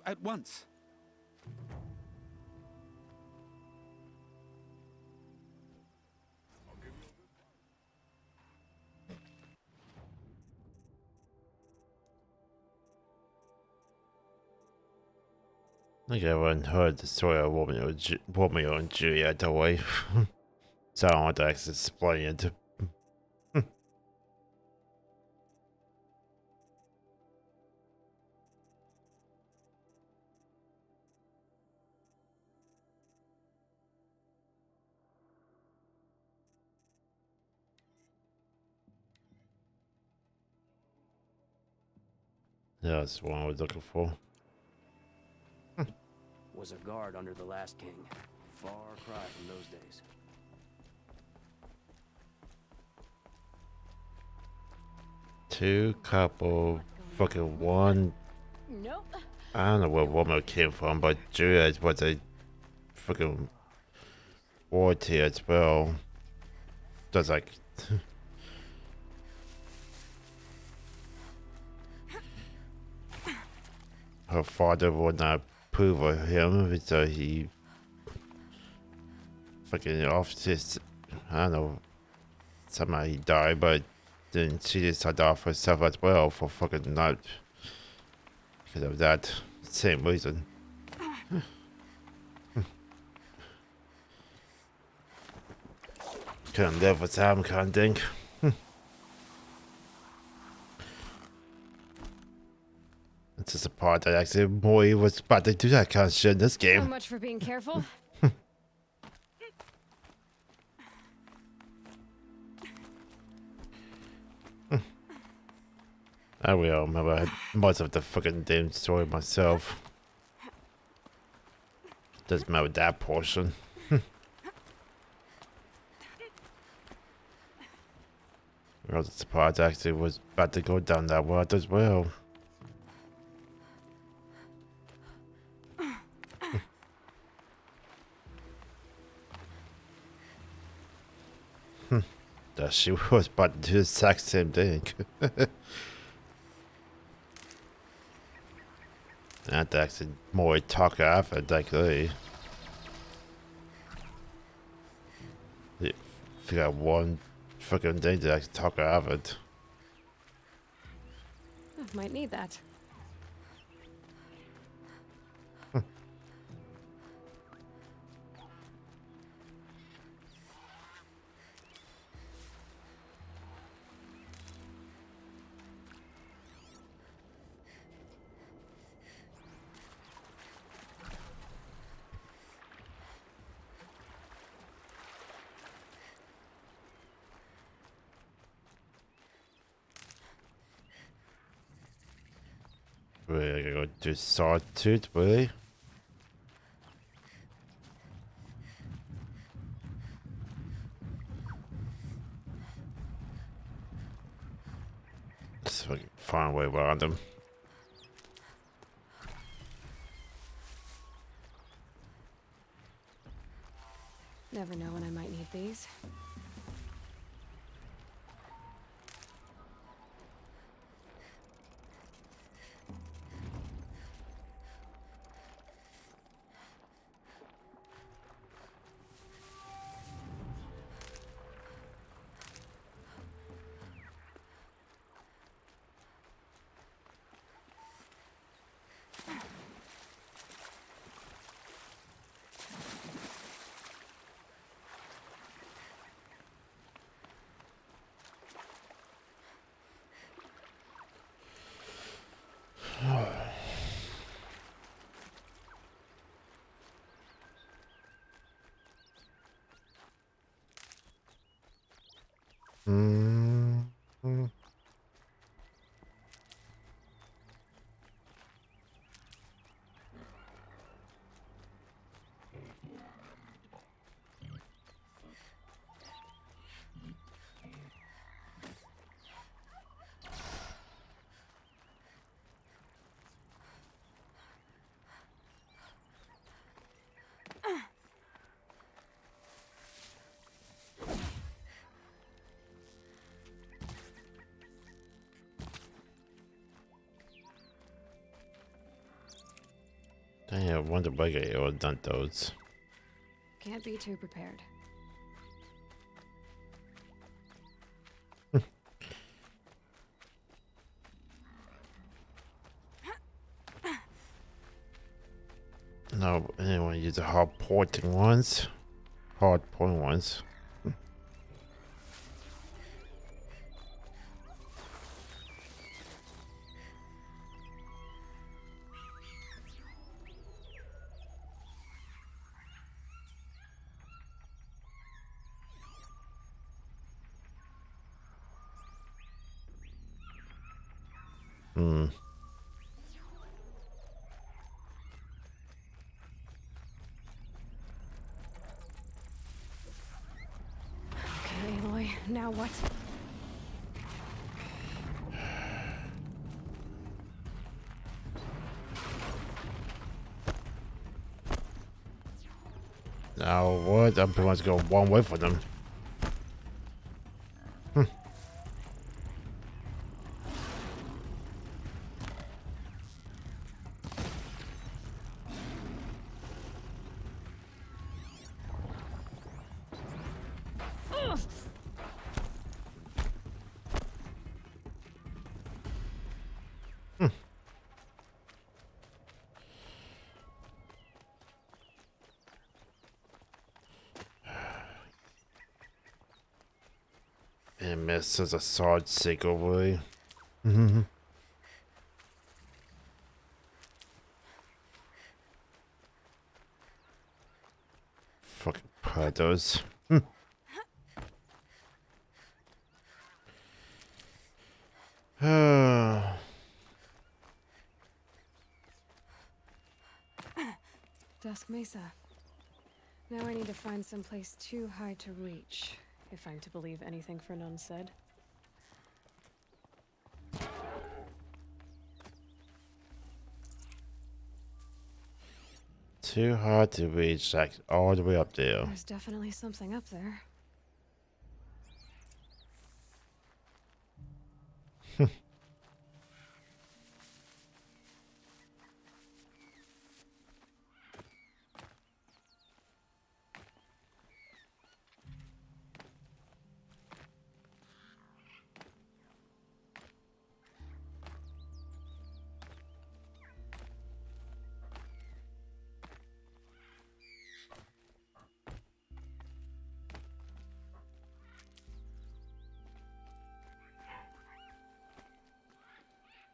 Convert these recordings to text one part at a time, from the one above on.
At once. I think everyone heard the story of Romeo and Juliet away. So I don't want to actually explain it. Yeah, that's what I was looking for. Was a guard under the last king. Far cry from those days. Two couple, fucking one. Nope. I don't know where Romeo came from, but Juliet was a fucking royalty as well. Just like her father would not approve of him, so he fucking off his, I don't know, somehow he died, but then she decided off herself as well for fucking not, because of that same reason. Couldn't live with him, kind of thing. It's just a part that actually Mori was about to do that kind of shit in this So game. much for being careful. I will remember most of the fucking damn story myself. Doesn't matter that portion. I was surprised actually was about to go down that road as well. That she was about to do the exact same thing. Not actually more talk after like they figure out one fucking thing to actually talk after it. Might need that. Really, I gotta go do Sawtooth, really? Just fucking find a way around them. Never know when I might need these. Mm-hmm. I wonder why I all done those. Can't be too prepared. No, anyway, use the hard porting ones. Hard point ones. Hmm. Okay, Aloy, now what? Now what? I'm pretty much going one way for them. Ugh. And misses a sword sick away. Fucking predators. Dusk Mesa. Now I need to find someplace too high to reach, if I'm to believe anything Fernand said. Too hard to reach, like all the way up there. There's definitely something up there.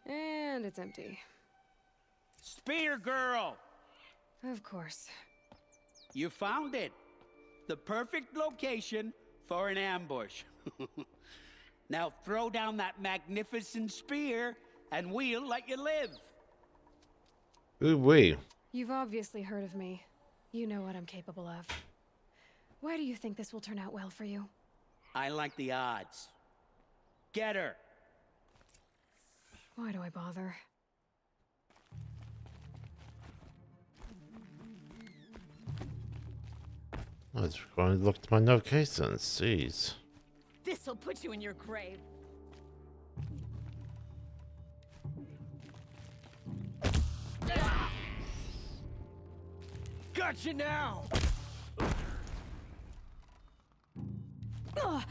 And it's empty. Spear girl! Of course. You found it. The perfect location for an ambush. Now throw down that magnificent spear and we'll let you live. Ooh wee. You've obviously heard of me. You know what I'm capable of. Why do you think this will turn out well for you? I like the odds. Get her. Why do I bother? Let's go and look at my notifications. Jeez. This'll put you in your grave. Gotcha now! Ugh.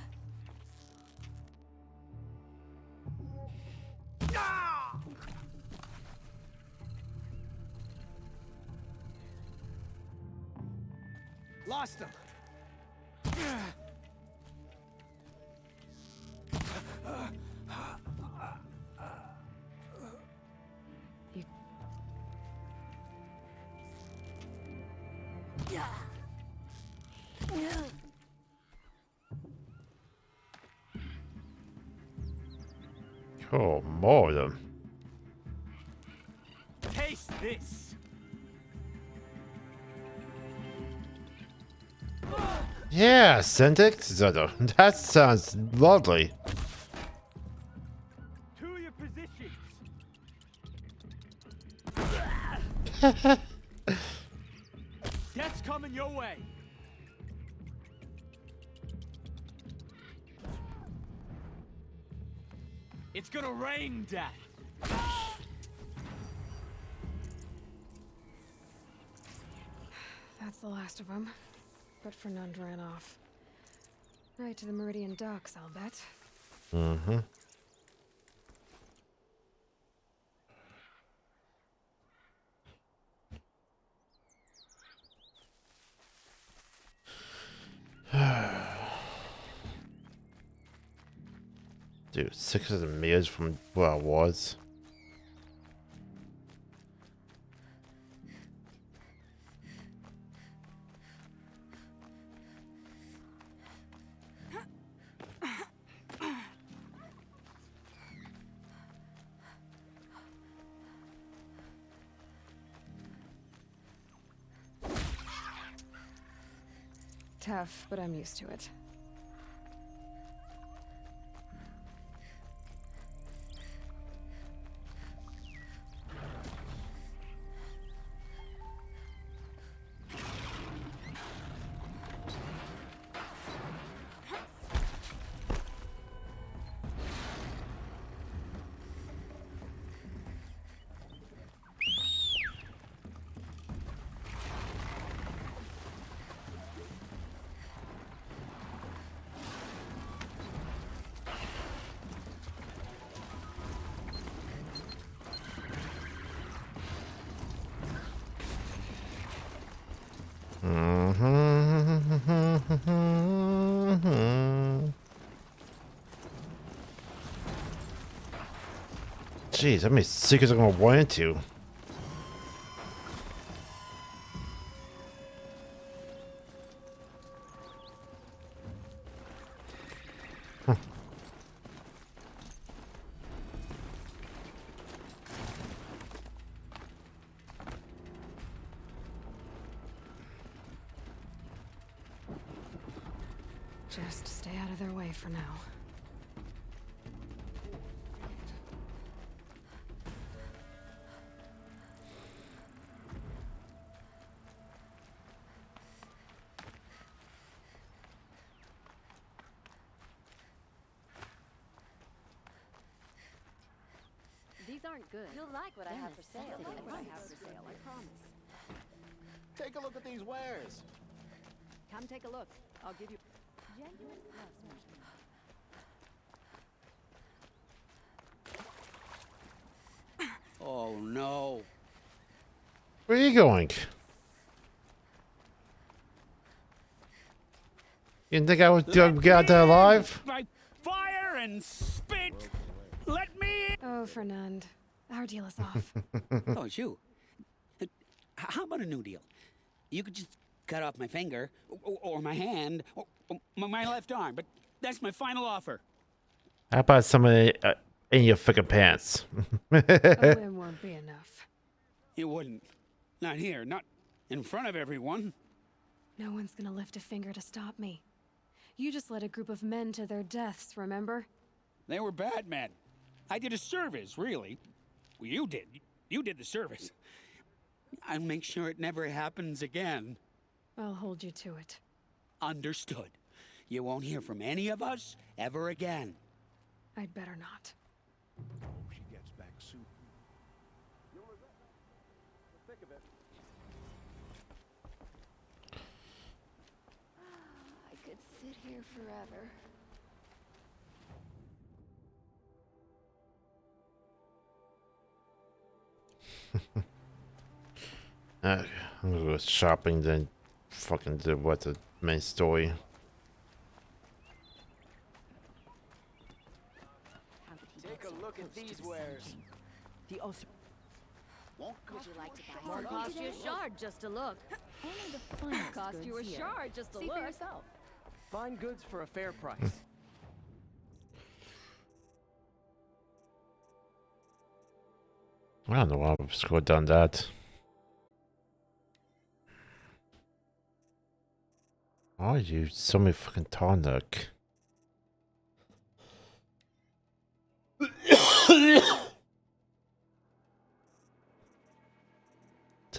Lost him. You... Oh, more of them. Taste this. Yeah, Syntax. That sounds lovely. To your positions. Death's coming your way. It's gonna rain death. That's the last of them. But Fernand ran off. Right to the Meridian docks, I'll bet. Mm-hmm. Dude, 600 meters from where I was. Tough, but I'm used to it. Jeez, how many secrets am I gonna run into? Just stay out of their way for now. These aren't good. You'll like what I have for sale. I promise. Take a look at these wares. Come take a look. I'll give you genuine craftsmanship. Oh no. Where are you going? You didn't think I would get out there alive? By fire and spit! Let me in! Oh, Fernand. Our deal is off. Oh, it's you. How about a new deal? You could just cut off my finger, or my hand, or my left arm, but that's my final offer. How about somebody in your fucking pants? A limb won't be enough. You wouldn't. Not here, not in front of everyone. No one's gonna lift a finger to stop me. You just led a group of men to their deaths, remember? They were bad men. I did a service, really. Well, you did. You did the service. I'll make sure it never happens again. I'll hold you to it. Understood. You won't hear from any of us ever again. I'd better not. Hope she gets back soon. I could sit here forever. I'm gonna go shopping, then fucking do what's the main story. Take a look at these wares. The Os. Would you like to buy some? Cost you a shard just to look. Only the finest cost you a shard just to look. For yourself. Fine goods for a fair price. I don't know why I've just go done that. Why are you so many fucking tonic? It's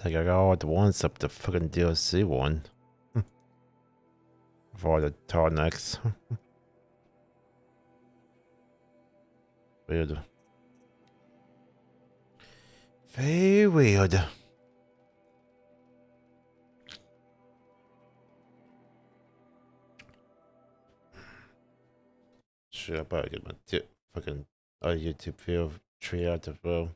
like I got all the ones up the fucking DLC one. For all the tonics. Weird. Very weird. shit, I better get my fucking YouTube video tree out as well.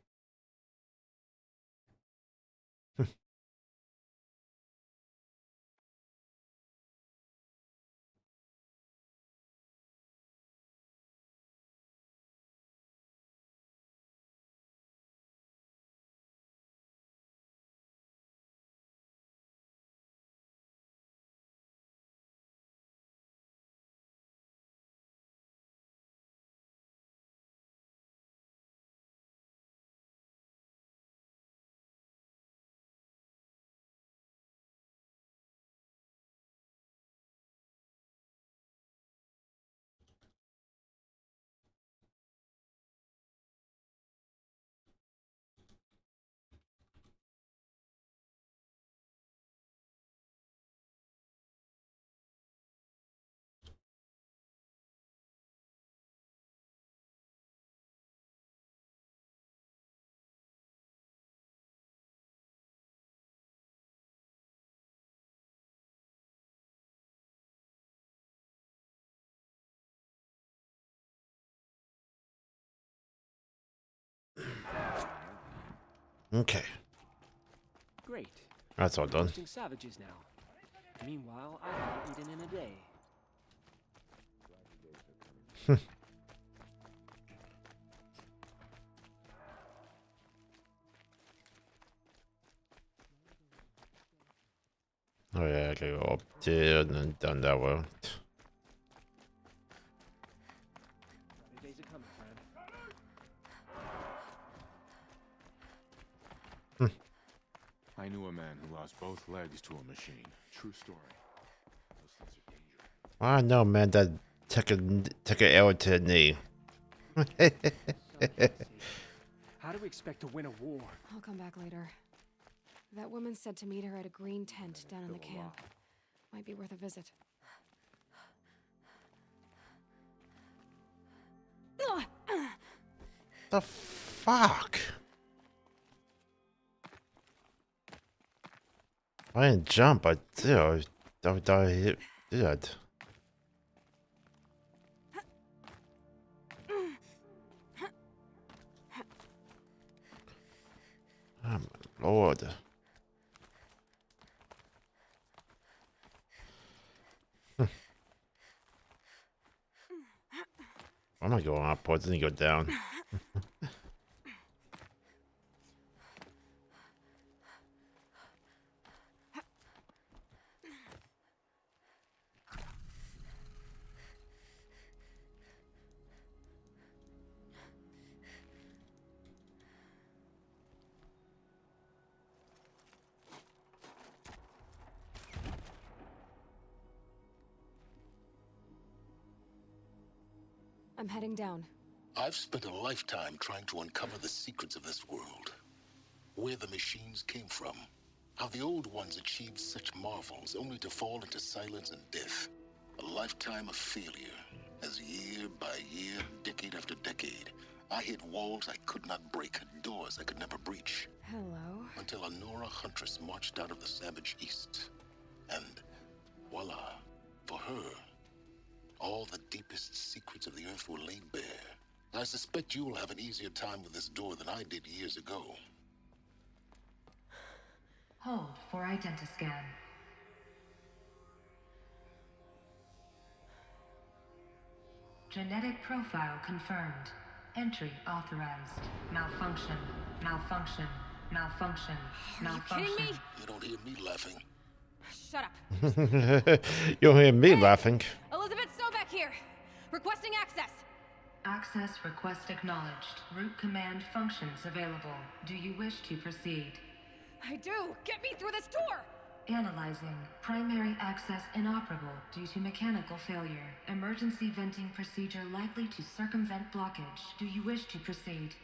Okay, Great. that's all done. Roasting savages now. Meanwhile, I haven't eaten in a day. Oh yeah, I gotta go up there and then down that way. Better days are coming, friend. I knew a man who lost both legs to a machine. True story. Those things are dangerous. I know, man. That took a L to the knee. How do we expect to win a war? I'll come back later. That woman said to meet her at a green tent down in the camp. Might be worth a visit. The fuck? I didn't jump. I did. I hit that. Oh my lord. I'm not going upwards and go down. I'm heading down. I've spent a lifetime trying to uncover the secrets of this world. Where the machines came from. How the old ones achieved such marvels only to fall into silence and death. A lifetime of failure. As year by year, decade after decade, I hit walls I could not break, doors I could never breach. Hello. Until a Nora huntress marched out of the savage east. And voila, for her, all the deepest secrets of the earth were laid bare. I suspect you will have an easier time with this door than I did years ago. Hold for identiscan. Genetic profile confirmed. Entry authorized. Malfunction. Malfunction. Malfunction. Malfunction. Kidding me? You don't hear me laughing. Shut up. You'll hear me laughing. Elizabeth Sobek here. Requesting access. Access request acknowledged. Root command functions available. Do you wish to proceed? I do. Get me through this door. Analyzing. Primary access inoperable due to mechanical failure. Emergency venting procedure likely to circumvent blockage. Do you wish to proceed?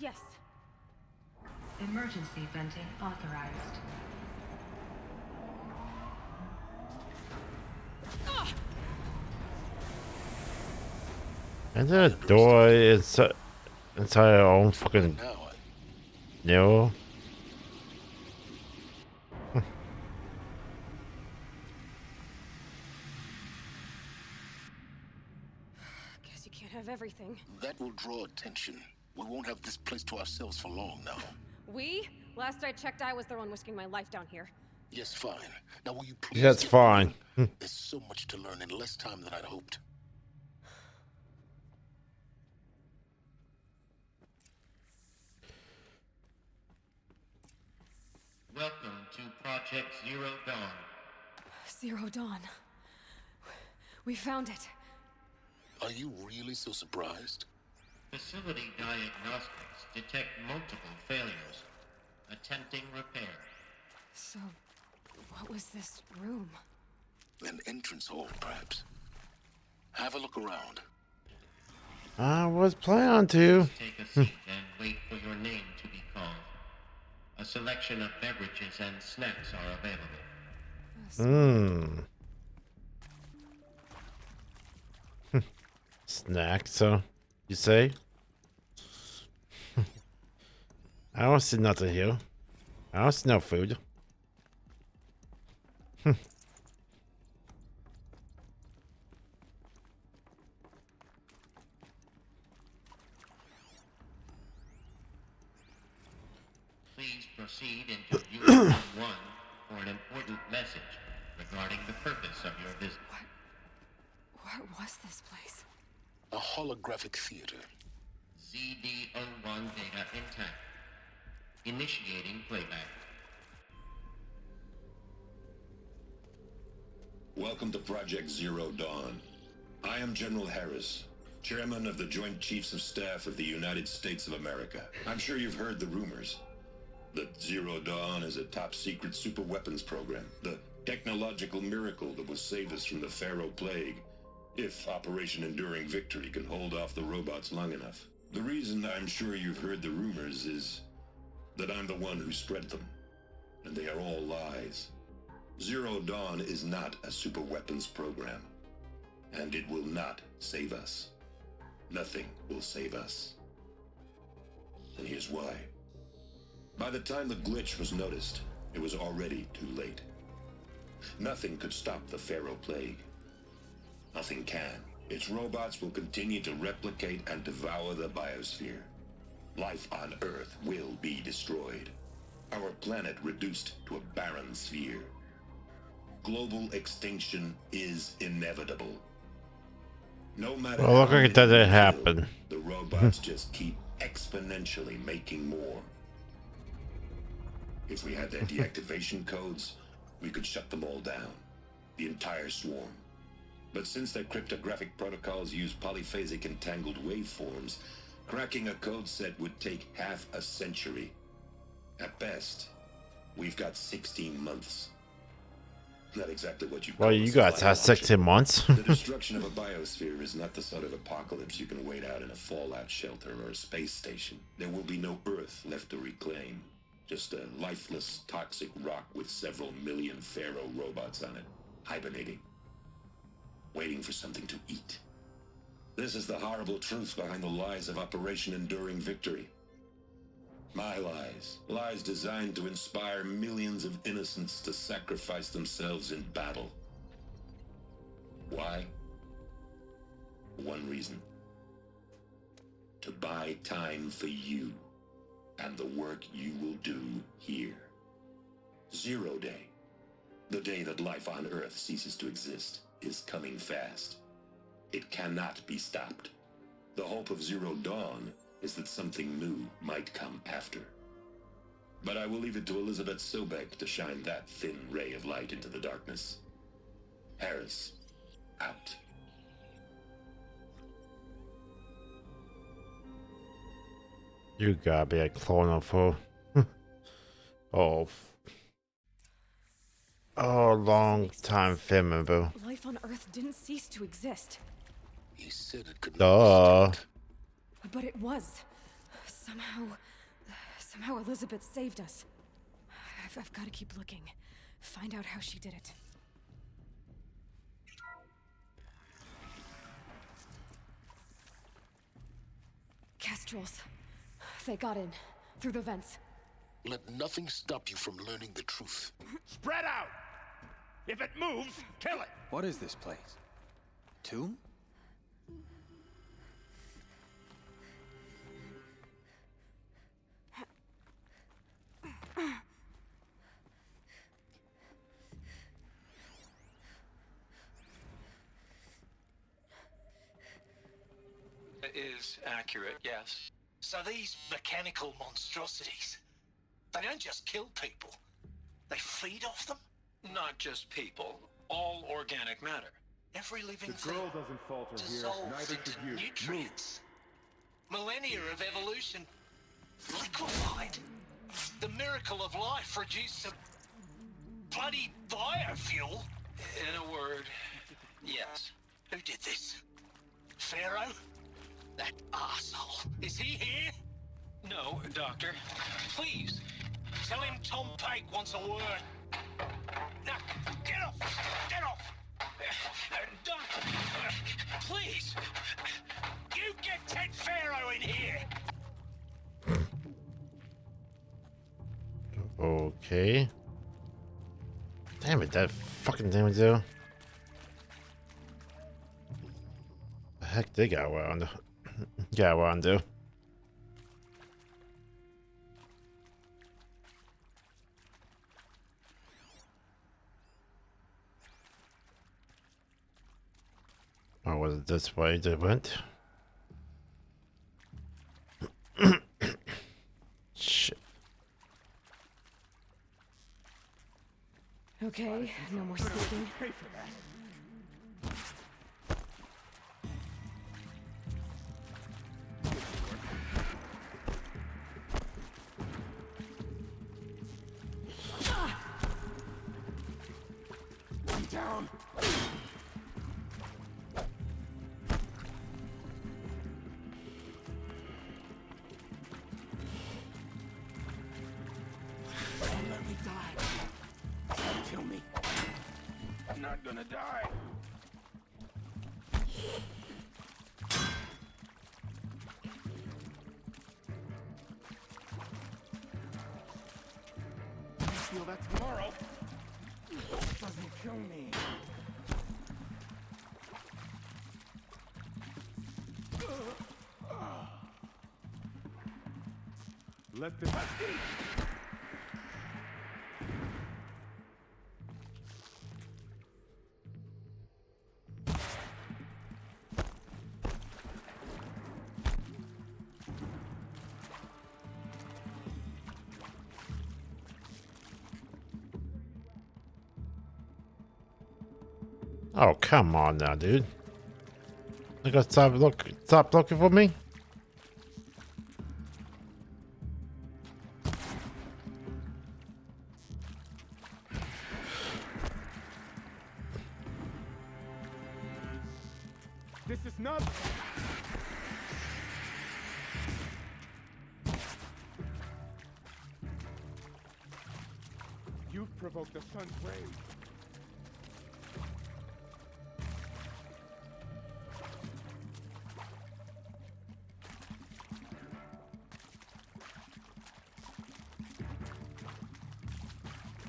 Yes. Emergency venting authorized. And the door is inside our own fucking Now no. everything. That will draw attention. We won't have this place to ourselves for long now. We? Last I checked, I was the one risking my life down here. Yes, fine. Now will you please That's get fine. moving? There's so much to learn in less time than I'd hoped. Welcome to Project Zero Dawn. Zero Dawn. We found it. Are you really so surprised? Facility diagnostics detect multiple failures. Attempting repair. So, what was this room? An entrance hall, perhaps. Have a look around. I was planning to. Take a seat and wait for your name to be called. A selection of beverages and snacks are available. Snack, so you say? I don't see nothing here. I don't see no food. Please proceed into Unit 1 for an important message regarding the purpose of your visit. What was this place? A holographic theater. ZD-01 data intact. Initiating playback. Welcome to Project Zero Dawn. I am General Harris, Chairman of the Joint Chiefs of Staff of the United States of America. I'm sure you've heard the rumors that Zero Dawn is a top-secret super-weapons program, the technological miracle that will save us from the Pharaoh Plague, if Operation Enduring Victory can hold off the robots long enough. The reason I'm sure you've heard the rumors is that I'm the one who spread them, and they are all lies. Zero Dawn is not a super-weapons program, and it will not save us. Nothing will save us. And here's why. By the time the glitch was noticed, it was already too late. Nothing could stop the Pharaoh Plague. Nothing can. Its robots will continue to replicate and devour the biosphere. Life on Earth will be destroyed. Our planet reduced to a barren sphere. Global extinction is inevitable. No matter Well, look how like it doesn't many we happen. kill, the robots just keep exponentially making more. If we had their deactivation codes, we could shut them all down. The entire swarm. But since their cryptographic protocols use polyphasic entangled waveforms, cracking a code set would take half a century. At best, we've got 16 months. Not exactly what you call Well, a you guys supply have 16 option. months. The destruction of a biosphere is not the sort of apocalypse you can wait out in a fallout shelter or a space station. There will be no Earth left to reclaim. Just a lifeless, toxic rock with several million Pharaoh robots on it, hibernating, waiting for something to eat. This is the horrible truth behind the lies of Operation Enduring Victory. My lies. Lies designed to inspire millions of innocents to sacrifice themselves in battle. Why? One reason. To buy time for you and the work you will do here. Zero Day, the day that life on Earth ceases to exist, is coming fast. It cannot be stopped. The hope of Zero Dawn is that something new might come after. But I will leave it to Elizabeth Sobek to shine that thin ray of light into the darkness. Harris, out. You gotta be a clone of her. Oh, long time filming, bro. Life on Earth didn't cease to exist. He said it could not Duh. be stopped. But it was. Somehow Elizabeth saved us. I've got to keep looking. Find out how she did it. Kestrels. They got in. Through the vents. Let nothing stop you from learning the truth. Spread out! If it moves, kill it! What is this place? Tomb? is accurate, yes. So these mechanical monstrosities, they don't just kill people, they feed off them? Not just people, all organic matter. Every living The girl thing doesn't falter here, dissolves neither into should you. nutrients. Millennia of evolution liquefied. The miracle of life reduced to bloody biofuel. In a word, yes. Who did this? Pharaoh? That arsehole. Is he here? No, Doctor. Please, tell him Tom Pake wants a word. Now, get off! Get off! Doctor, please! You get Ted Pharaoh in here! Okay. Damn it, that fucking thing would do. The heck they got around. Got around do. Or was it this way they went? Shit. Okay, no more sneaking. I'm down. Don't let me die. Don't kill me. I'm not gonna die. I'll feel that tomorrow. Doesn't kill me. Let this Oh, come on now, dude. You gotta stop looking for me? This is not. You've provoked the sun's rays.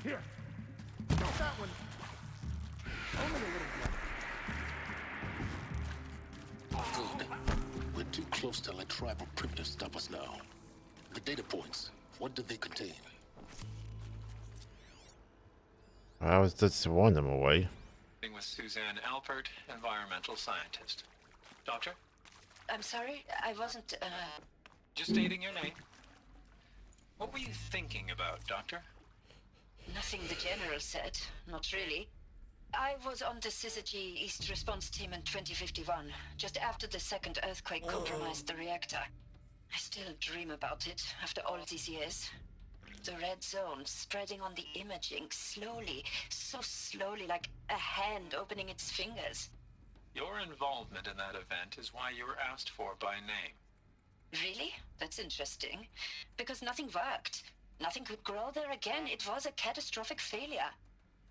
Here. Not that one. Only a little bit. Good. We're too close to let tribal primitives stop us now. The data points, what do they contain? I was just warning them away. With Suzanne Alpert, environmental scientist. Doctor? I'm sorry, I wasn't, Just stating your name. What were you thinking about, Doctor? Nothing the General said, not really. I was on the Syzygy East Response Team in 2051, just after the second earthquake compromised the reactor. I still dream about it, after all these years. The red zone spreading on the imaging, slowly, so slowly, like a hand opening its fingers. Your involvement in that event is why you were asked for by name. Really? That's interesting. Because nothing worked. Nothing could grow there again. It was a catastrophic failure.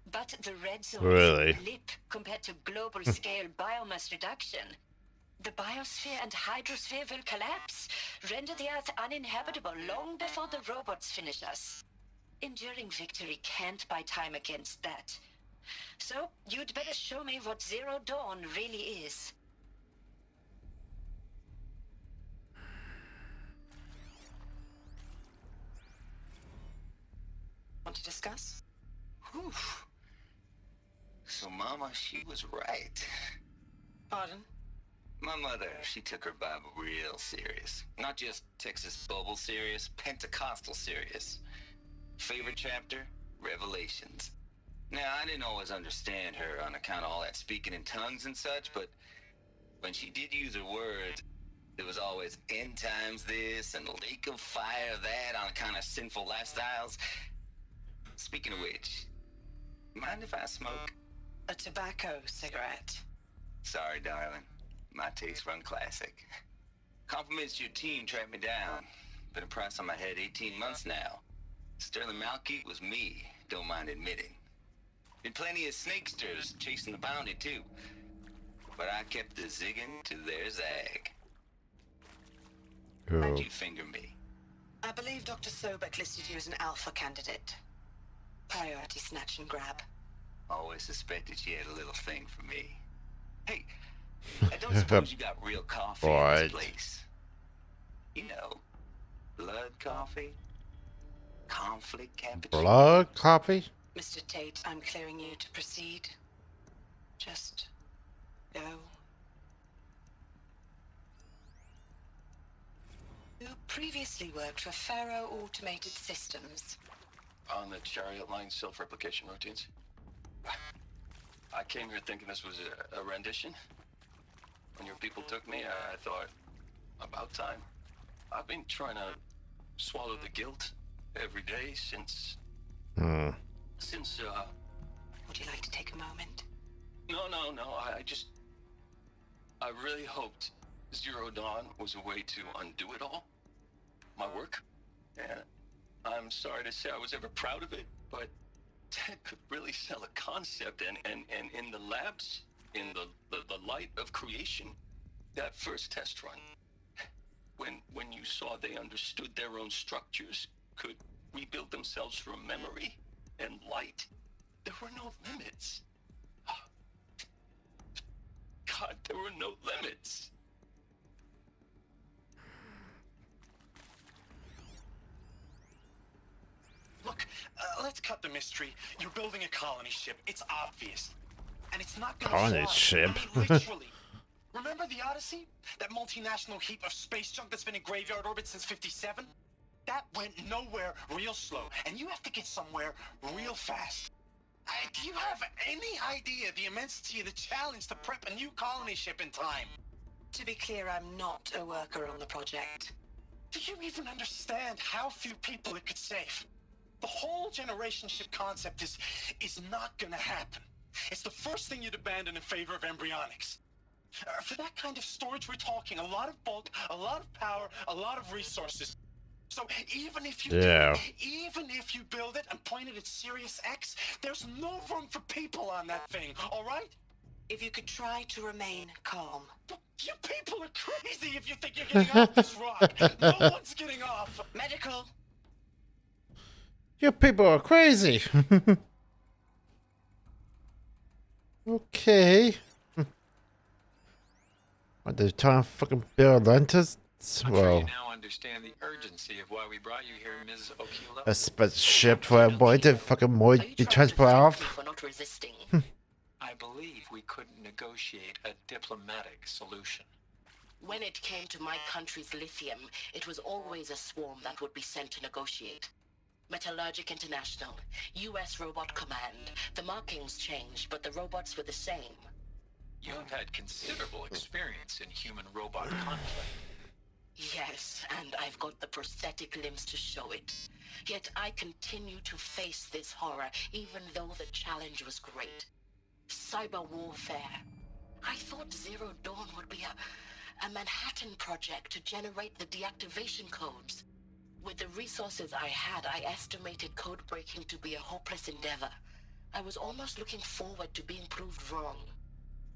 But the red zone is a blip compared to global scale biomass reduction. The biosphere and hydrosphere will collapse, render the Earth uninhabitable long before the robots finish us. Enduring victory can't buy time against that. So, you'd better show me what Zero Dawn really is. Want to discuss? Whew. So Mama, she was right. Pardon? My mother, she took her Bible real serious. Not just Texas Bubble serious, Pentecostal serious. Favorite chapter? Revelations. Now, I didn't always understand her on account of all that speaking in tongues and such, but when she did use her words, there was always end times this and lake of fire that on account of sinful lifestyles. Speaking of which, mind if I smoke? A tobacco cigarette. Sorry, darling. My taste run classic. Compliments to your team tracked me down. Been a price on my head 18 months now. Sterling Malkeet was me, don't mind admitting. Been plenty of snakesters chasing the bounty too. But I kept the zigging to their zag. How'd you finger me? I believe Dr. Sobek listed you as an alpha candidate. Priority snatch and grab. Always suspected she had a little thing for me. Hey, I don't suppose you got real coffee in this place. You know, blood coffee? Conflict cappuccino? Blood coffee? Mr. Tate, I'm clearing you to proceed. Just go. You previously worked for Faro Automated Systems. On the Chariot Line self-replication routines? I came here thinking this was a rendition. When your people took me, I thought, about time. I've been trying to swallow the guilt every day since... Hmm. Would you like to take a moment? No. I really hoped Zero Dawn was a way to undo it all. My work. And I'm sorry to say I was ever proud of it, but Ted could really sell a concept, and in the labs, in the light of creation, that first test run, when you saw they understood their own structures, could rebuild themselves from memory and light, there were no limits. God, there were no limits. Look, let's cut the mystery. You're building a colony ship. It's obvious. And it's not gonna Colony fly. ship? I mean, literally. Remember the Odyssey? That multinational heap of space junk that's been in graveyard orbit since 57? That went nowhere real slow. And you have to get somewhere real fast. Do you have any idea the immensity of the challenge to prep a new colony ship in time? To be clear, I'm not a worker on the project. Do you even understand how few people it could save? The whole generation ship concept is not gonna happen. It's the first thing you'd abandon in favor of embryonics. For that kind of storage, we're talking a lot of bulk, a lot of power, a lot of resources. So even if you even if you build it and point it at Sirius X, there's no room for people on that thing, all right? If you could try to remain calm. You people are crazy if you think you're getting off this rock. No one's getting off. Medical. You people are crazy. Okay. What, they're trying to fucking build Atlantis? Well, You now understand the urgency of why we brought you here, Ms. Okula. a spaceship for a boy to fucking be transported off. For not resisting. I believe we couldn't negotiate a diplomatic solution. When it came to my country's lithium, it was always a swarm that would be sent to negotiate. Metallurgic International, U.S. Robot Command. The markings changed, but the robots were the same. You have had considerable experience in human-robot conflict. Yes, and I've got the prosthetic limbs to show it. Yet I continue to face this horror, even though the challenge was great. Cyber warfare. I thought Zero Dawn would be a Manhattan project to generate the deactivation codes. With the resources I had, I estimated code breaking to be a hopeless endeavor. I was almost looking forward to being proved wrong.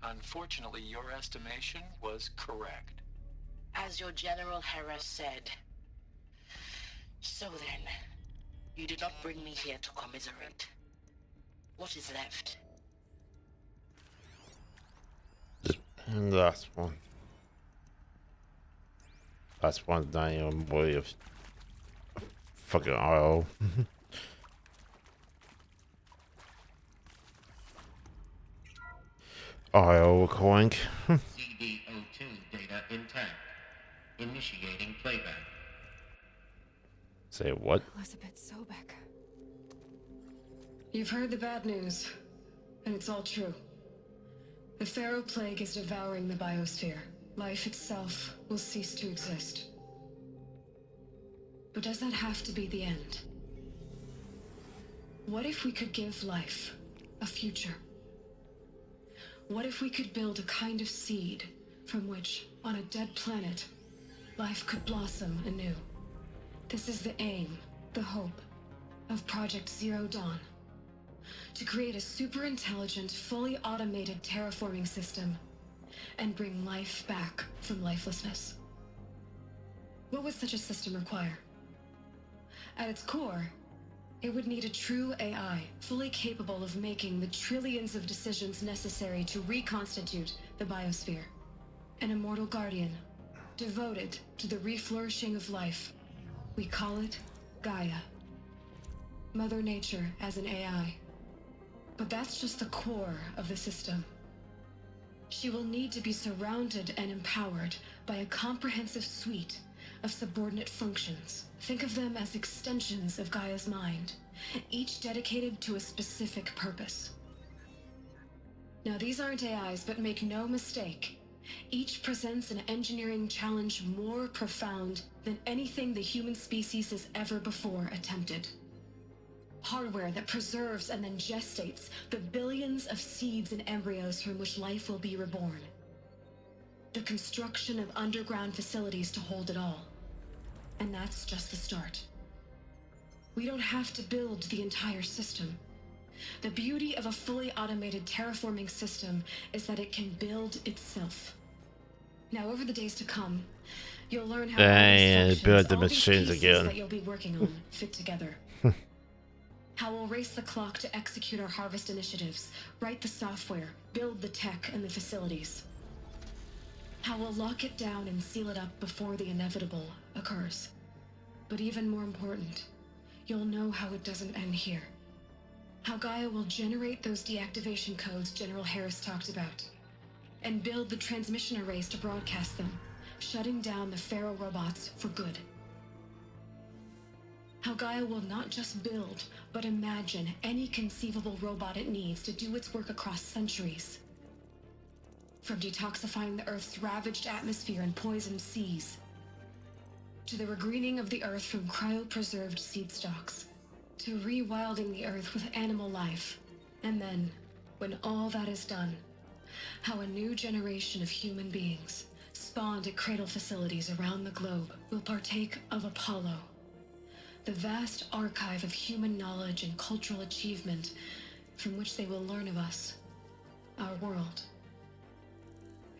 Unfortunately, your estimation was correct. As your General Harris said. So then, you did not bring me here to commiserate. What is left? And the last one. Last one's not even worthy of fucking oil. Oil coink. CD02 intact. Initiating playback. Say what? Elizabeth Sobek. You've heard the bad news, and it's all true. The Pharaoh Plague is devouring the biosphere. Life itself will cease to exist. But does that have to be the end? What if we could give life a future? What if we could build a kind of seed from which, on a dead planet, life could blossom anew? This is the aim, the hope, of Project Zero Dawn. To create a super-intelligent, fully automated terraforming system and bring life back from lifelessness. What would such a system require? At its core, it would need a true AI, fully capable of making the trillions of decisions necessary to reconstitute the biosphere. An immortal guardian, devoted to the reflourishing of life. We call it Gaia. Mother Nature as an AI. But that's just the core of the system. She will need to be surrounded and empowered by a comprehensive suite of subordinate functions. Think of them as extensions of Gaia's mind, each dedicated to a specific purpose. Now, these aren't AIs, but make no mistake, each presents an engineering challenge more profound than anything the human species has ever before attempted. Hardware that preserves and then gestates the billions of seeds and embryos from which life will be reborn. The construction of underground facilities to hold it all. And that's just the start. We don't have to build the entire system. The beauty of a fully automated terraforming system is that it can build itself. Now, over the days to come, you'll learn how all these build the all these machines pieces again. that you'll be working on fit together. How we'll race the clock to execute our harvest initiatives, write the software, build the tech and the facilities. How we'll lock it down and seal it up before the inevitable occurs. But even more important, you'll know how it doesn't end here. How Gaia will generate those deactivation codes General Harris talked about, and build the transmission arrays to broadcast them, shutting down the Pharaoh robots for good. How Gaia will not just build, but imagine any conceivable robot it needs to do its work across centuries. From detoxifying the Earth's ravaged atmosphere and poisoned seas, to the regreening of the Earth from cryopreserved seed stalks, to rewilding the Earth with animal life. And then, when all that is done, how a new generation of human beings, spawned at cradle facilities around the globe, will partake of Apollo, the vast archive of human knowledge and cultural achievement from which they will learn of us, our world.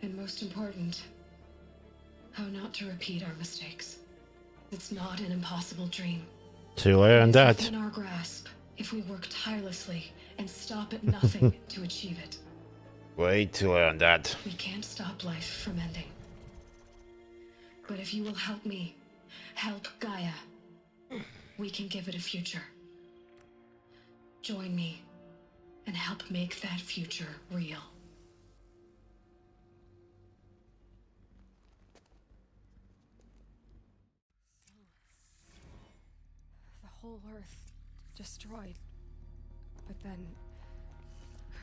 And most important, how not to repeat our mistakes. It's not an impossible dream. Too late on that. It's within our grasp if we work tirelessly and stop at nothing to achieve it. Way too late on that. We can't stop life from ending. But if you will help me, help Gaia, we can give it a future. Join me and help make that future real. The whole Earth destroyed, but then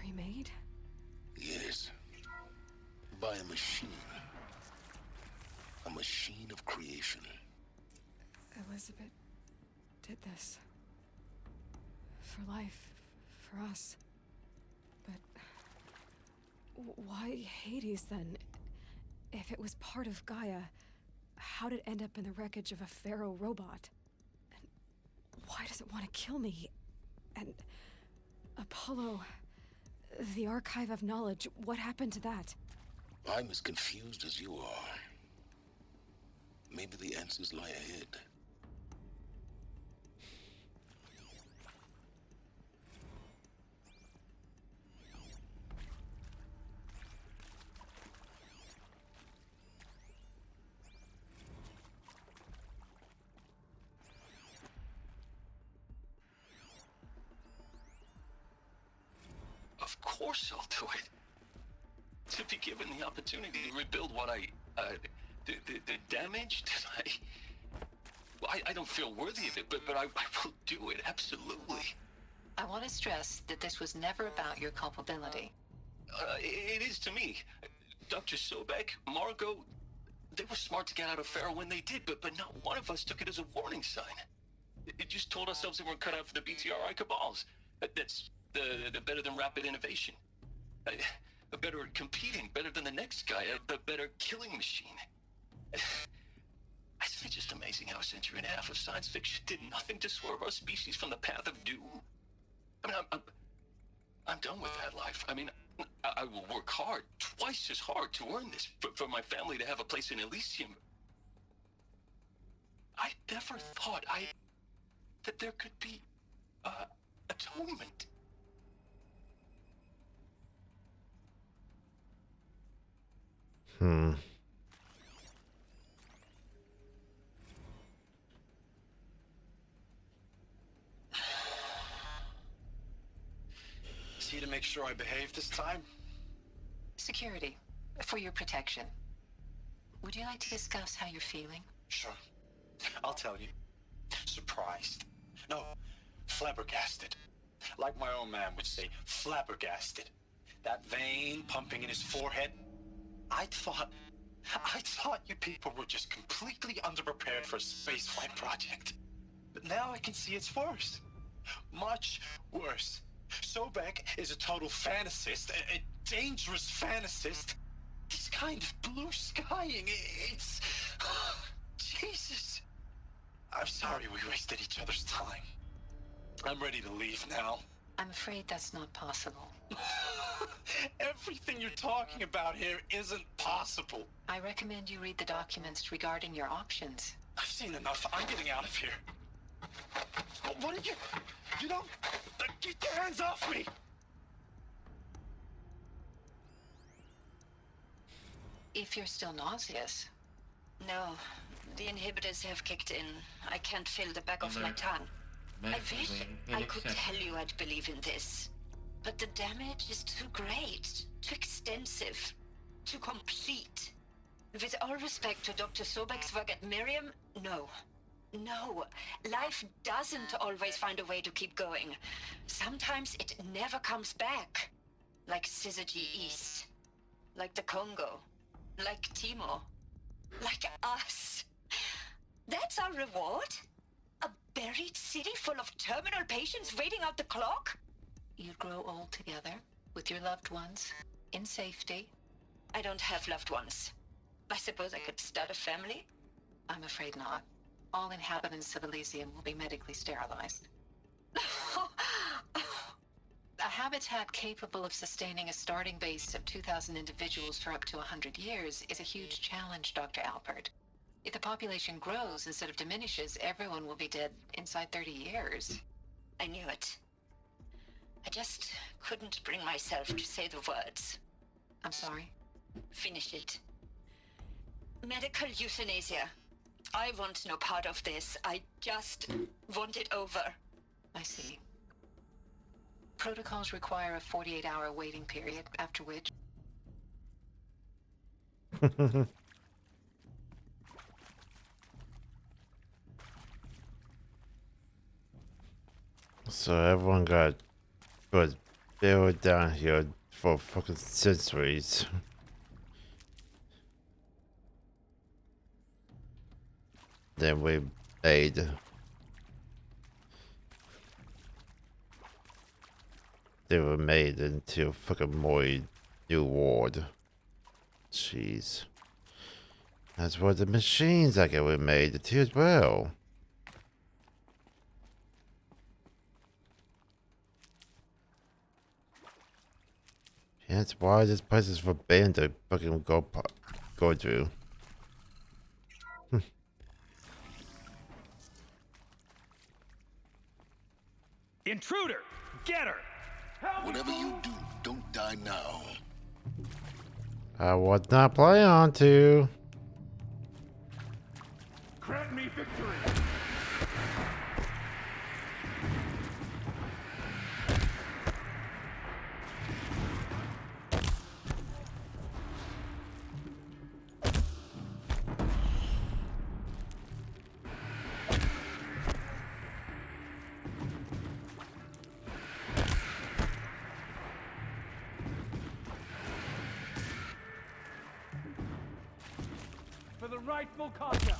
remade? Yes. By a machine. A machine of creation. Elizabeth did this. For life, for us. But why Hades then? If it was part of Gaia, how did it end up in the wreckage of a Pharaoh robot? And why does it want to kill me? And Apollo, the archive of knowledge, what happened to that? I'm as confused as you are. Maybe the answers lie ahead. Of course I'll do it. To be given the opportunity to rebuild what I the damage that I don't feel worthy of it, but I will do it, absolutely. I want to stress that this was never about your culpability. It is to me. Dr. Sobek, Margot, they were smart to get out of Pharaoh when they did, but not one of us took it as a warning sign. It just told ourselves that we're cut out for the BTRI cabals. That's the better than rapid innovation. A better at competing, better than the next guy, a better killing machine. Isn't it just amazing how a century and a half of science fiction did nothing to swerve our species from the path of doom? I mean, I'm done with that life. I mean, I will work hard, twice as hard to earn this, for my family to have a place in Elysium. I never thought that there could be, atonement. See to make sure I behave this time? Security, for your protection. Would you like to discuss how you're feeling? Sure. I'll tell you. Surprised. No, flabbergasted. Like my own man would say, flabbergasted. That vein pumping in his forehead. I thought you people were just completely underprepared for a spaceflight project. But now I can see it's worse. Much worse. Sobek is a total fantasist, a dangerous fantasist. This kind of blue skying, it's... Jesus. I'm sorry we wasted each other's time. I'm ready to leave now. I'm afraid that's not possible. Everything you're talking about here isn't possible. I recommend you read the documents regarding your options. I've seen enough. I'm getting out of here. What did you... You don't... Get your hands off me! If you're still nauseous. No, the inhibitors have kicked in. I can't feel the back of my tongue. I wish I could tell you I'd believe in this. But the damage is too great, too extensive, too complete. With all respect to Dr. Sobek's work at Miriam, no. No, life doesn't always find a way to keep going. Sometimes it never comes back. Like Syzygy East. Like the Congo. Like Timo. Like us. That's our reward? A buried city full of terminal patients waiting out the clock? You'd grow old together, with your loved ones, in safety. I don't have loved ones. I suppose I could start a family? I'm afraid not. All inhabitants of Elysium will be medically sterilized. A habitat capable of sustaining a starting base of 2,000 individuals for up to 100 years is a huge challenge, Dr. Alpert. If the population grows instead of diminishes, everyone will be dead inside 30 years. I knew it. I just couldn't bring myself to say the words. I'm sorry? Finish it. Medical euthanasia. I want no part of this. I just want it over. I see. Protocols require a 48-hour waiting period, after which... So everyone got built down here for fucking centuries. Then we made. They were made into fucking more new world. Jeez. That's what the machines I get were made too as well. That's why this place is forbidden to fucking go through. Intruder! Get her! Whatever you do, don't die now. I was not planning on to. Grant me victory! rightful conquer.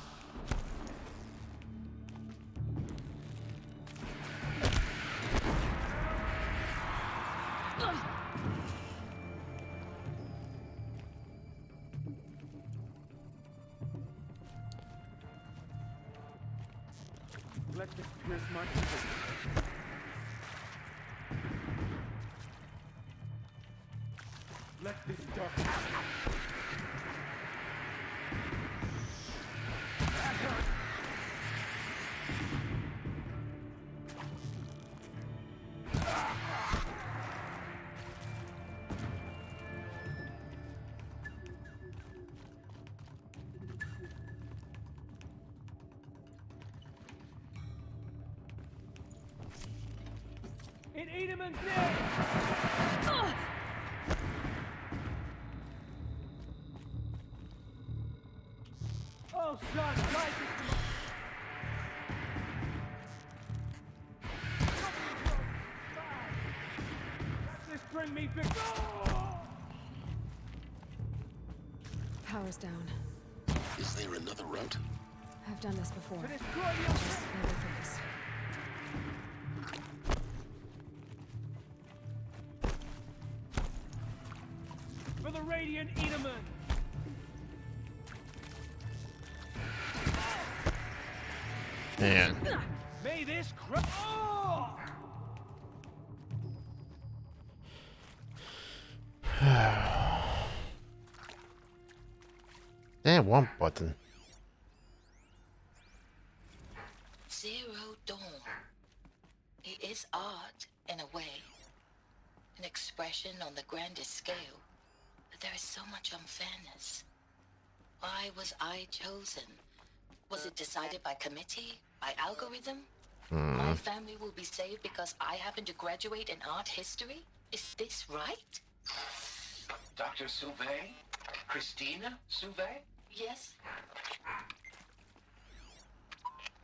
Let this pierce my soul. Let this darkness. In Edelman's name! Oh, son, life is Let this bring me victory! Power's down. Is there another route? I've done this before. To destroy the Just never focus. For the Radiant Edelman! Man. May this oh! Damn, one button. Zero Dawn. It is art, in a way. An expression on the grandest scale. But there is so much unfairness. Why was I chosen? Was it decided by committee? By algorithm? My family will be saved because I happen to graduate in art history? Is this right? Dr. Sauvé? Christina Sauvé? Yes.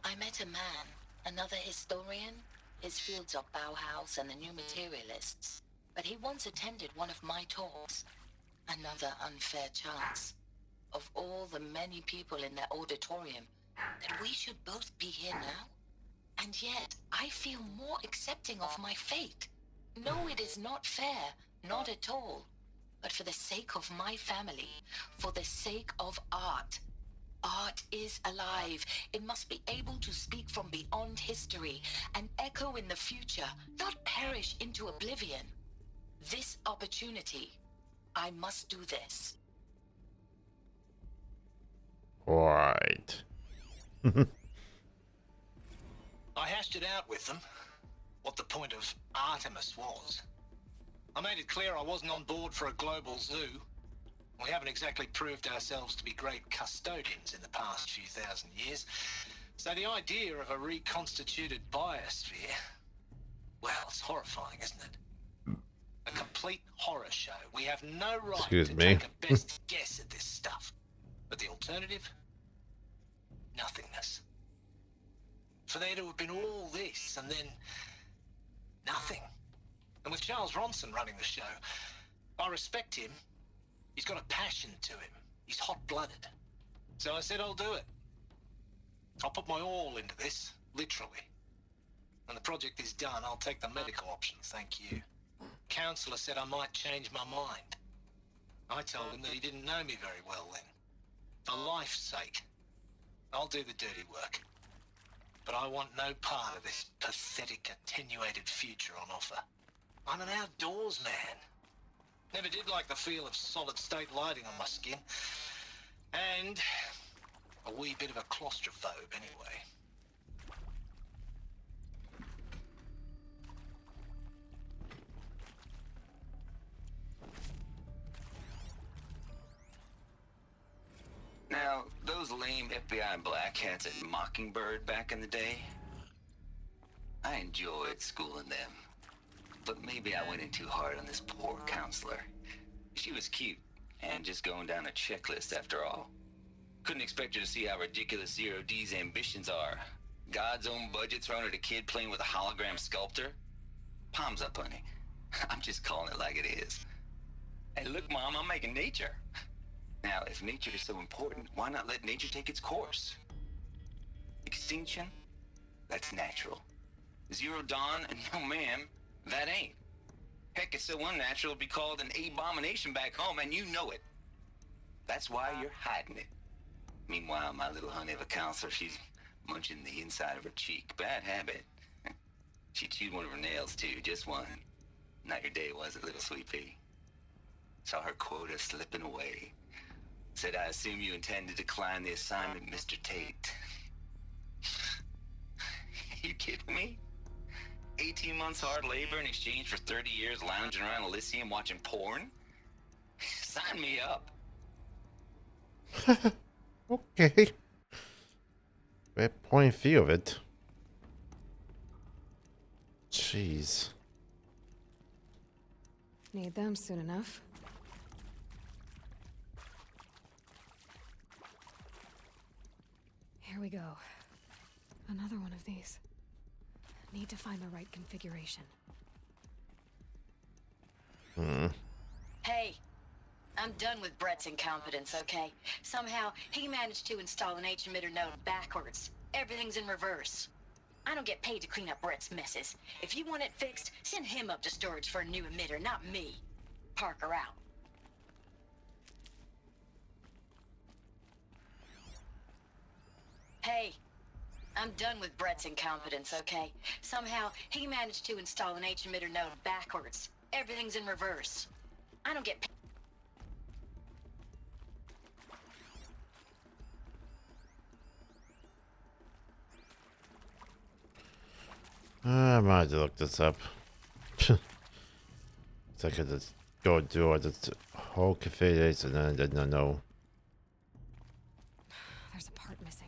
I met a man, another historian. His fields are Bauhaus and the New Materialists. But he once attended one of my talks. Another unfair chance. Of all the many people in that auditorium, that we should both be here now? And yet, I feel more accepting of my fate. No, it is not fair. Not at all. But for the sake of my family, for the sake of art. Art is alive. It must be able to speak from beyond history and echo in the future, not perish into oblivion. This opportunity, I must do this. Right. I hashed it out with them, what the point of Artemis was. I made it clear I wasn't on board for a global zoo. We haven't exactly proved ourselves to be great custodians in the past few thousand years. So the idea of a reconstituted biosphere, well, it's horrifying, isn't it? A complete horror show. We have no right Excuse to me. take a best guess at this stuff. But the alternative? Nothingness. For there to have been all this and then nothing. And with Charles Ronson running the show, I respect him. He's got a passion to him. He's hot-blooded. So I said I'll do it. I'll put my all into this, literally. When the project is done, I'll take the medical option, thank you. Counselor said I might change my mind. I told him that he didn't know me very well then. For life's sake, I'll do the dirty work. But I want no part of this pathetic, attenuated future on offer. I'm an outdoors man. Never did like the feel of solid-state lighting on my skin. And a wee bit of a claustrophobe, anyway. Now, those lame FBI black hats at Mockingbird back in the day, I enjoyed schooling them. But maybe I went in too hard on this poor counselor. She was cute, and just going down a checklist after all. Couldn't expect her to see how ridiculous Zero D's ambitions are. God's own budget thrown at a kid playing with a hologram sculptor? Palms up, honey. I'm just calling it like it is. Hey, look, Mom, I'm making nature. Now, if nature is so important, why not let nature take its course? Extinction? That's natural. Zero dawn? No, ma'am, that ain't. Heck, it's so unnatural it'd be called an abomination back home, and you know it. That's why you're hiding it. Meanwhile, my little honey of a counselor, she's munching the inside of her cheek. Bad habit. She chewed one of her nails, too, just one. Not your day, was it, little sweet pea? Saw her quota slipping away. Said, I assume you intend to decline the assignment, Mr. Tate. You kidding me? 18 months hard labor in exchange for 30 years lounging around Elysium watching porn? Sign me up. Okay. Great point of view of it. Jeez. Need them soon enough. Here we go. Another one of these. Need to find the right configuration. Hey, I'm done with Brett's incompetence, okay? Somehow, he managed to install an H-emitter node backwards. Everything's in reverse. I don't get paid to clean up Brett's messes. If you want it fixed, send him up to storage for a new emitter, not me. Parker out. Hey, I'm done with Brett's incompetence, okay? Somehow, he managed to install an H-emitter node backwards. Everything's in reverse. I don't get paid. I might have to look this up. So I could just go do all this whole configuration and I did not know. There's a part missing.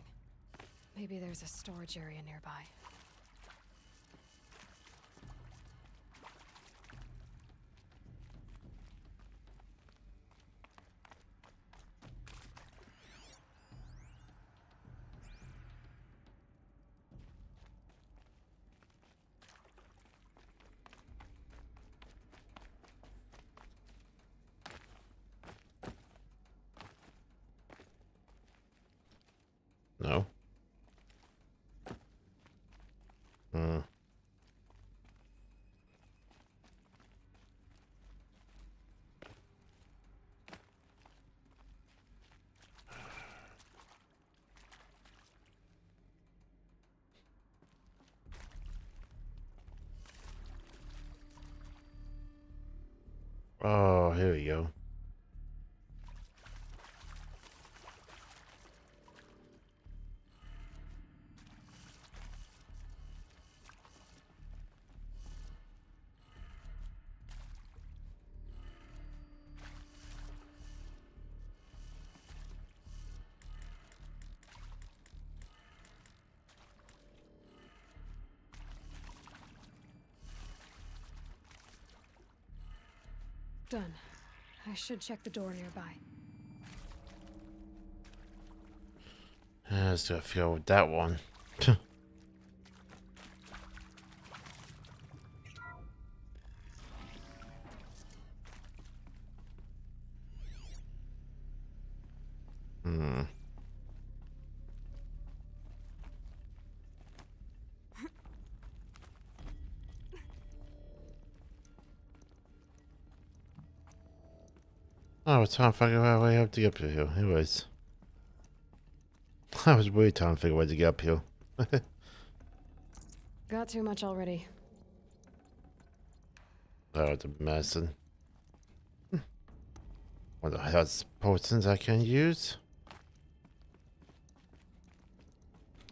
Maybe there's a storage area nearby. No. Oh, here we go. Done. I should check the door nearby. Let's go figure out that one. Oh, it's time to figure out a way up to get up here. Anyways. I was really trying to figure out a way to get up here. Got too much already. Oh, the medicine. What the hell's potions I can use?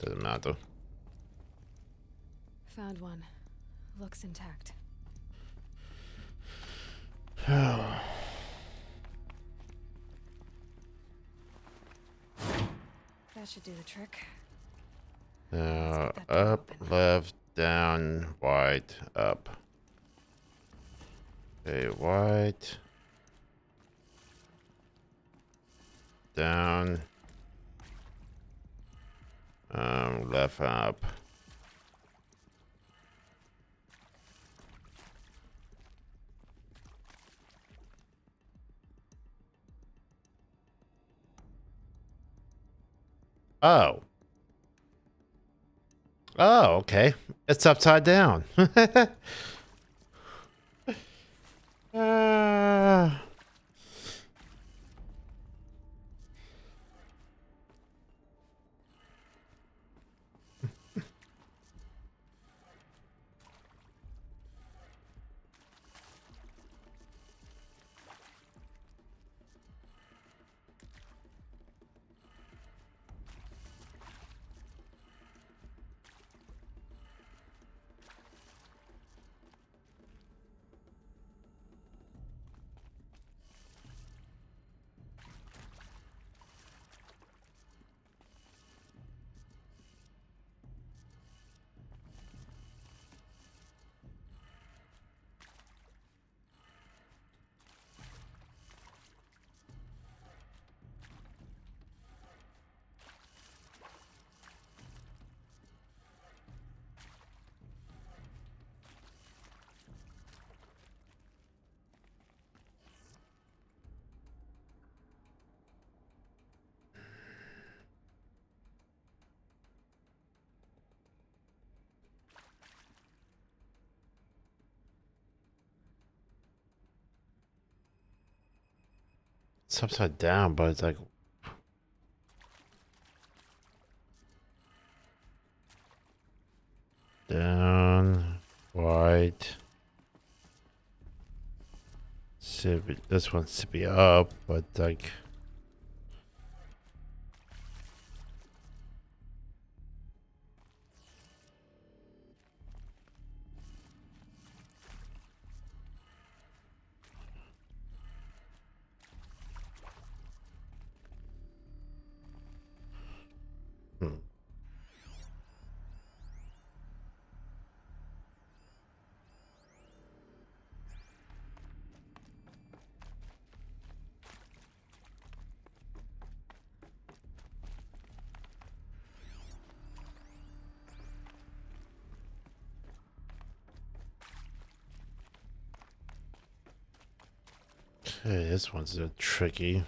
Doesn't matter. Found one. Looks intact. That should do the trick. Up, left, down, right, up. Okay, right. Down. Left, up. Oh. Oh, okay. It's upside down. uh... It's upside down, but it's like down, right. This wants to be up, but like. Okay, this one's a tricky.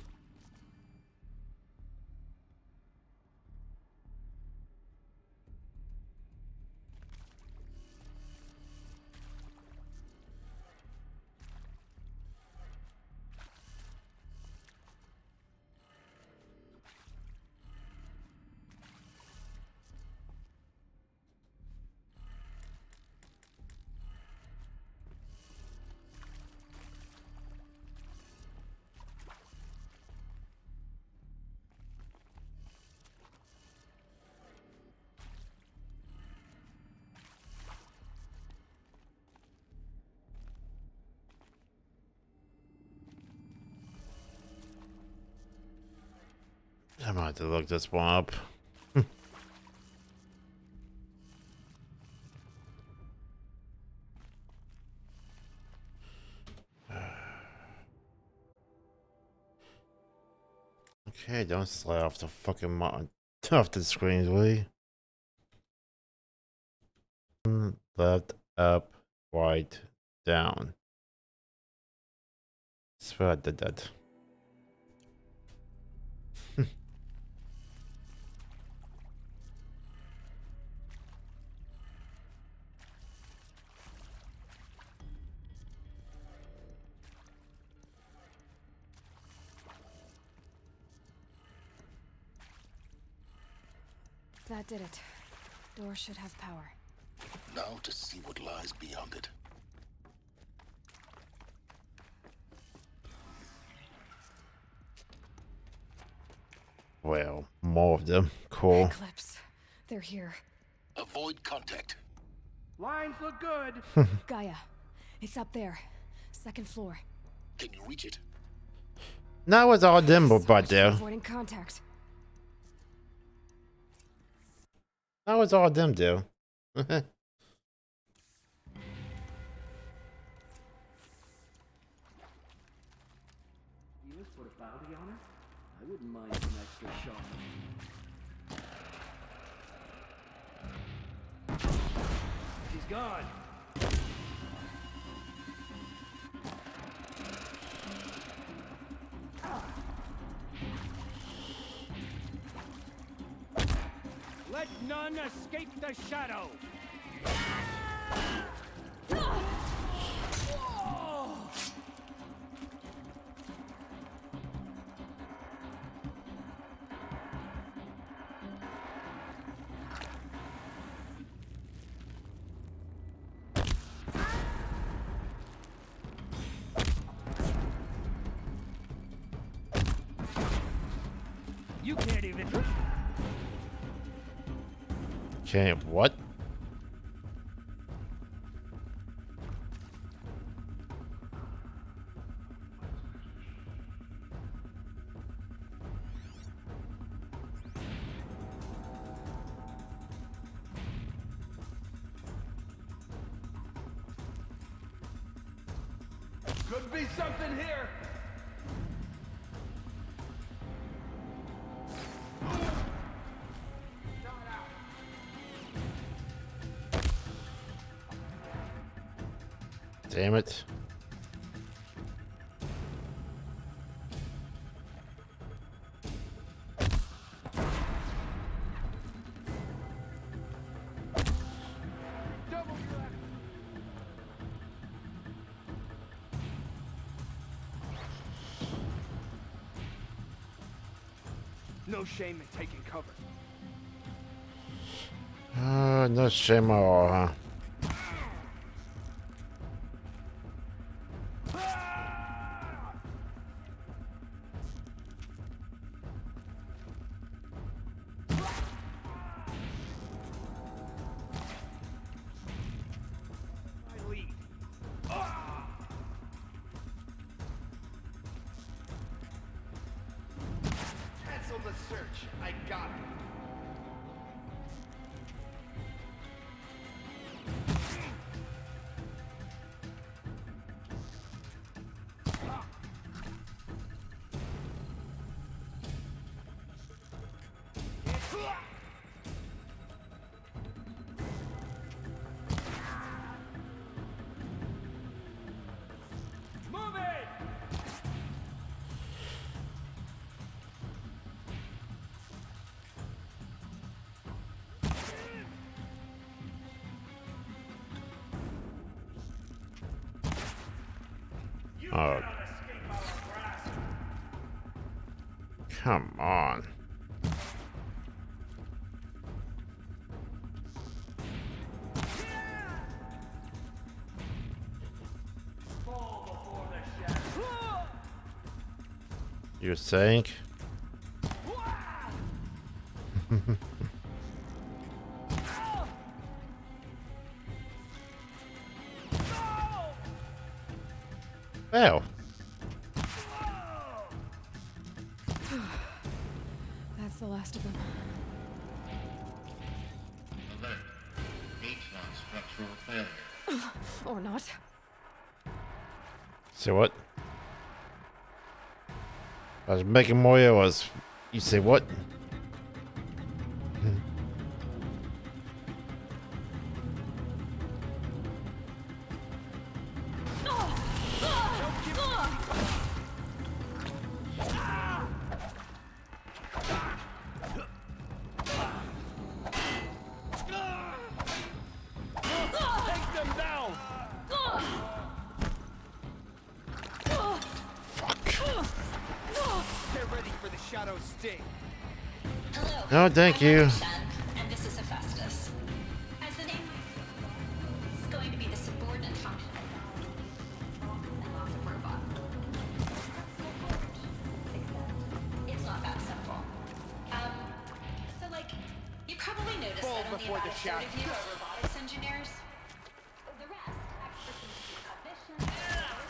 I might have to look this one up. Okay, don't slide off the fucking off the screen, will you? Left, up, right, down. Swear I did that. That did it. Door should have power. Now to see what lies beyond it. Well, more of them. Cool. Eclipse. They're here. Avoid contact. Lines look good. Gaia. It's up there. Second floor. Can you reach it? Now it's all them, but there. Avoiding contact. Now it's all them, do. You just put a bounty on her? I wouldn't mind some extra shot. She's gone. None escape the shadow. You can't even. Can't what? Could be something here. Damn it. No shame in taking cover. No shame at all, huh? Cancel the search. I got it. Move it! Oh. Come on. You think? Well. That's the last of them. Alert. H1 structural failure. Or not. Say what? I was making more arrows. You say what? Take them down! Get ready for the shadow sting. No, thank you. And this is Hephaestus. As the name is going to be the subordinate function and lots of robot. It's not that simple. So like, you probably noticed Fall that only before about the a third of you shadow. are robotics engineers. The rest, experts in cognition, linguistics,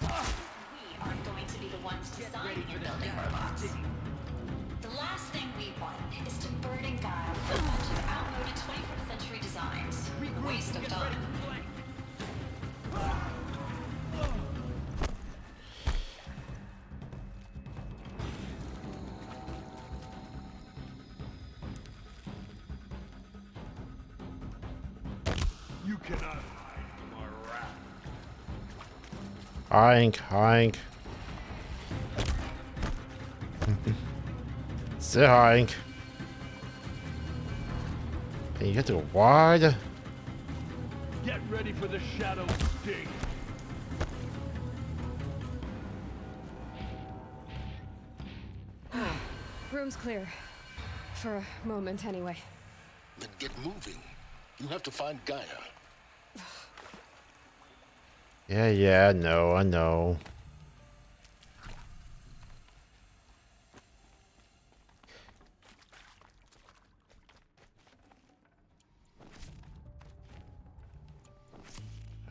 that stuff. We aren't going to be the ones designing and building robots. The last thing we want is to burden Gaia with a bunch of outmoded 21st century designs. Waste of time. You cannot hide from our wrath. Hink, hink. Say hink. You got to go wide. Get ready for the shadow sting. Room's clear. For a moment, anyway. Then get moving. You have to find Gaia. Yeah, no, I know.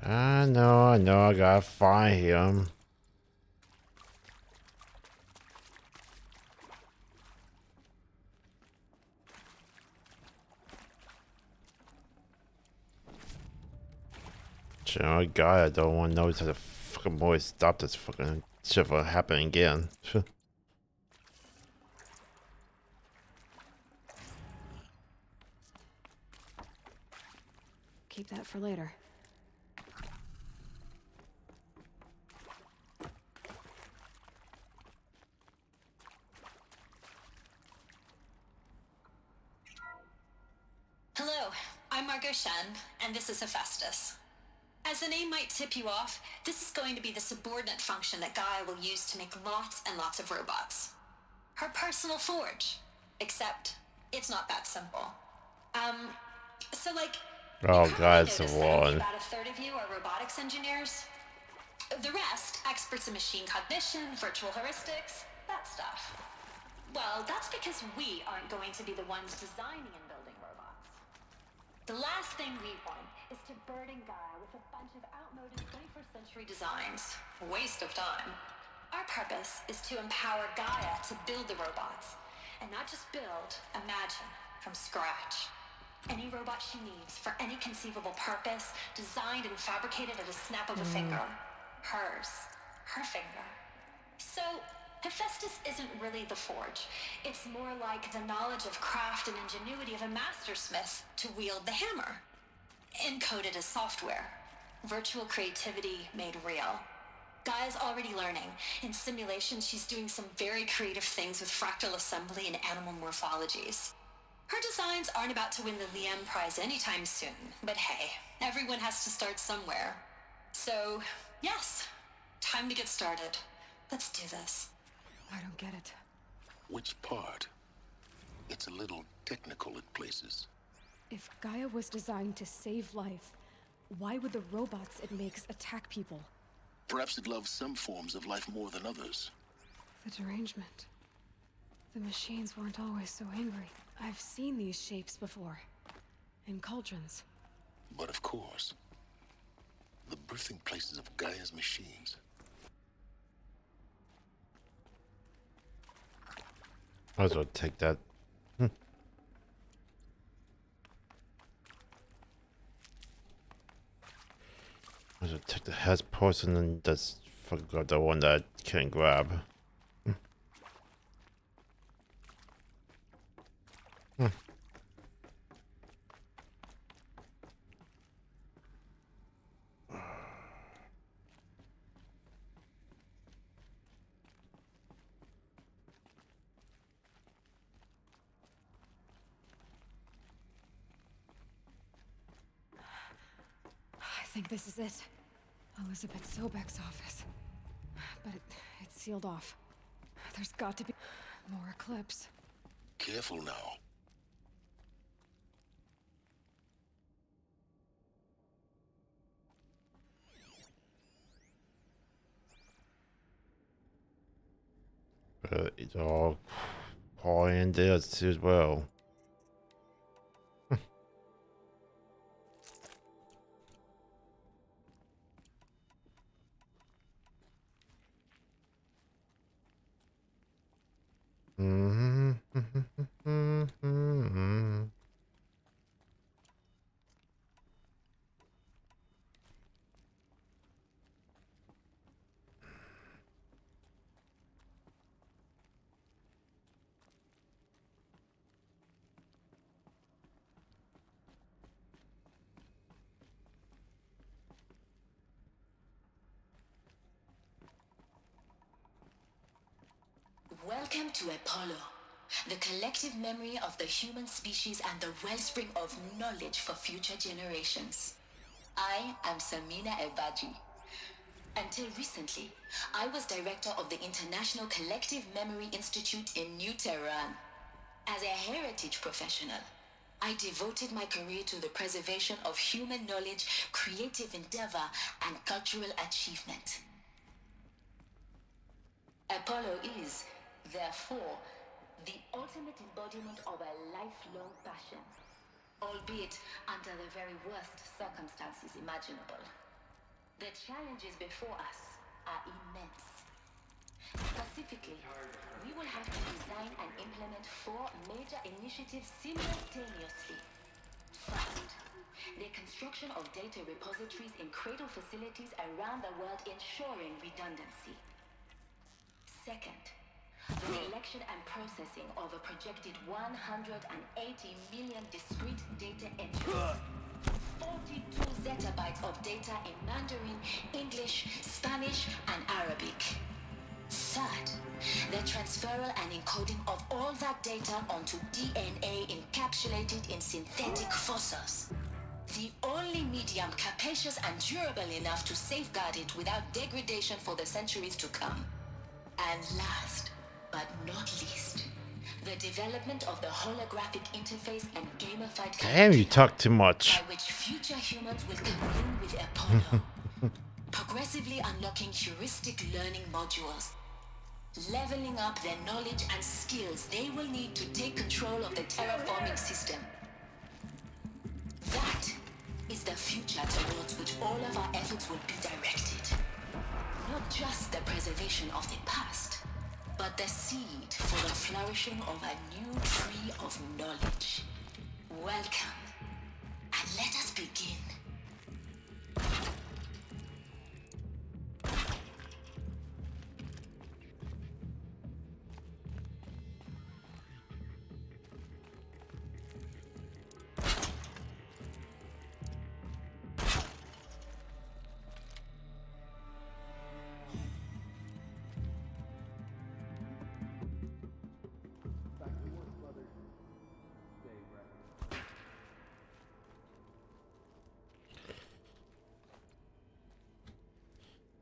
I know, I gotta find him. You know, a guy I don't want to know how to fucking boy stop this fucking shit from happening again. Keep that for later. Hello, I'm Margot Shen, and this is Hephaestus. As the name might tip you off, this is going to be the subordinate function that Gaia will use to make lots and lots of robots. Her personal forge. Except, it's not that simple. So like... Oh, God, notice the that one. about a third of you are robotics engineers. The rest, experts in machine cognition, virtual heuristics, that stuff. Well, that's because we aren't going to be the ones designing and building robots. The last thing we want is to burden Gaia with a bunch of outmoded 21st century designs. Waste of time. Our purpose is to empower Gaia to build the robots. And not just build, imagine, from scratch. Any robot she needs for any conceivable purpose, designed and fabricated at a snap of a finger. Hers. Her finger. So, Hephaestus isn't really the forge. It's more like the knowledge of craft and ingenuity of a mastersmith to wield the hammer. Encoded as software. Virtual creativity made real. Gaia's already learning. In simulations, she's doing some very creative things with fractal assembly and animal morphologies. Her designs aren't about to win the Liam Prize anytime soon, but hey, everyone has to start somewhere. So, yes, time to get started. Let's do this. I don't get it. Which part? It's a little technical at places. If Gaia was designed to save life, why would the robots it makes attack people? Perhaps it loves some forms of life more than others. The derangement. The machines weren't always so angry. I've seen these shapes before. In cauldrons. But of course, the birthing places of Gaia's machines. Might as well take that. Might as well take the head portion and just forgot the one that I can't grab. I think this is it. Elizabeth Sobek's office. But it's sealed off. There's got to be more Eclipse. Careful now. It's all probably in there as well. Welcome to Apollo. the collective memory of the human species and the wellspring of knowledge for future generations. I am Samina Ebaji. Until recently, I was director of the International Collective Memory Institute in New Tehran. As a heritage professional, I devoted my career to the preservation of human knowledge, creative endeavor, and cultural achievement. Apollo is, therefore, the ultimate embodiment of a lifelong passion, albeit under the very worst circumstances imaginable. The challenges before us are immense. Specifically, we will have to design and implement 4 major initiatives simultaneously. First, the construction of data repositories in cradle facilities around the world, ensuring redundancy. Second, the collection and processing of a projected 180 million discrete data entries. 42 zettabytes of data in Mandarin, English, Spanish, and Arabic. Third, the transferal and encoding of all that data onto DNA encapsulated in synthetic fossils. The only medium capacious and durable enough to safeguard it without degradation for the centuries to come. And last, but not least, the development of the holographic interface and gamified Damn, you talk too much. by which future humans will commune with Apollo, progressively unlocking heuristic learning modules, leveling up their knowledge and skills they will need to take control of the terraforming system. That is the future towards which all of our efforts will be directed. Not just the preservation of the past, but the seed for the flourishing of a new tree of knowledge. Welcome, and let us begin.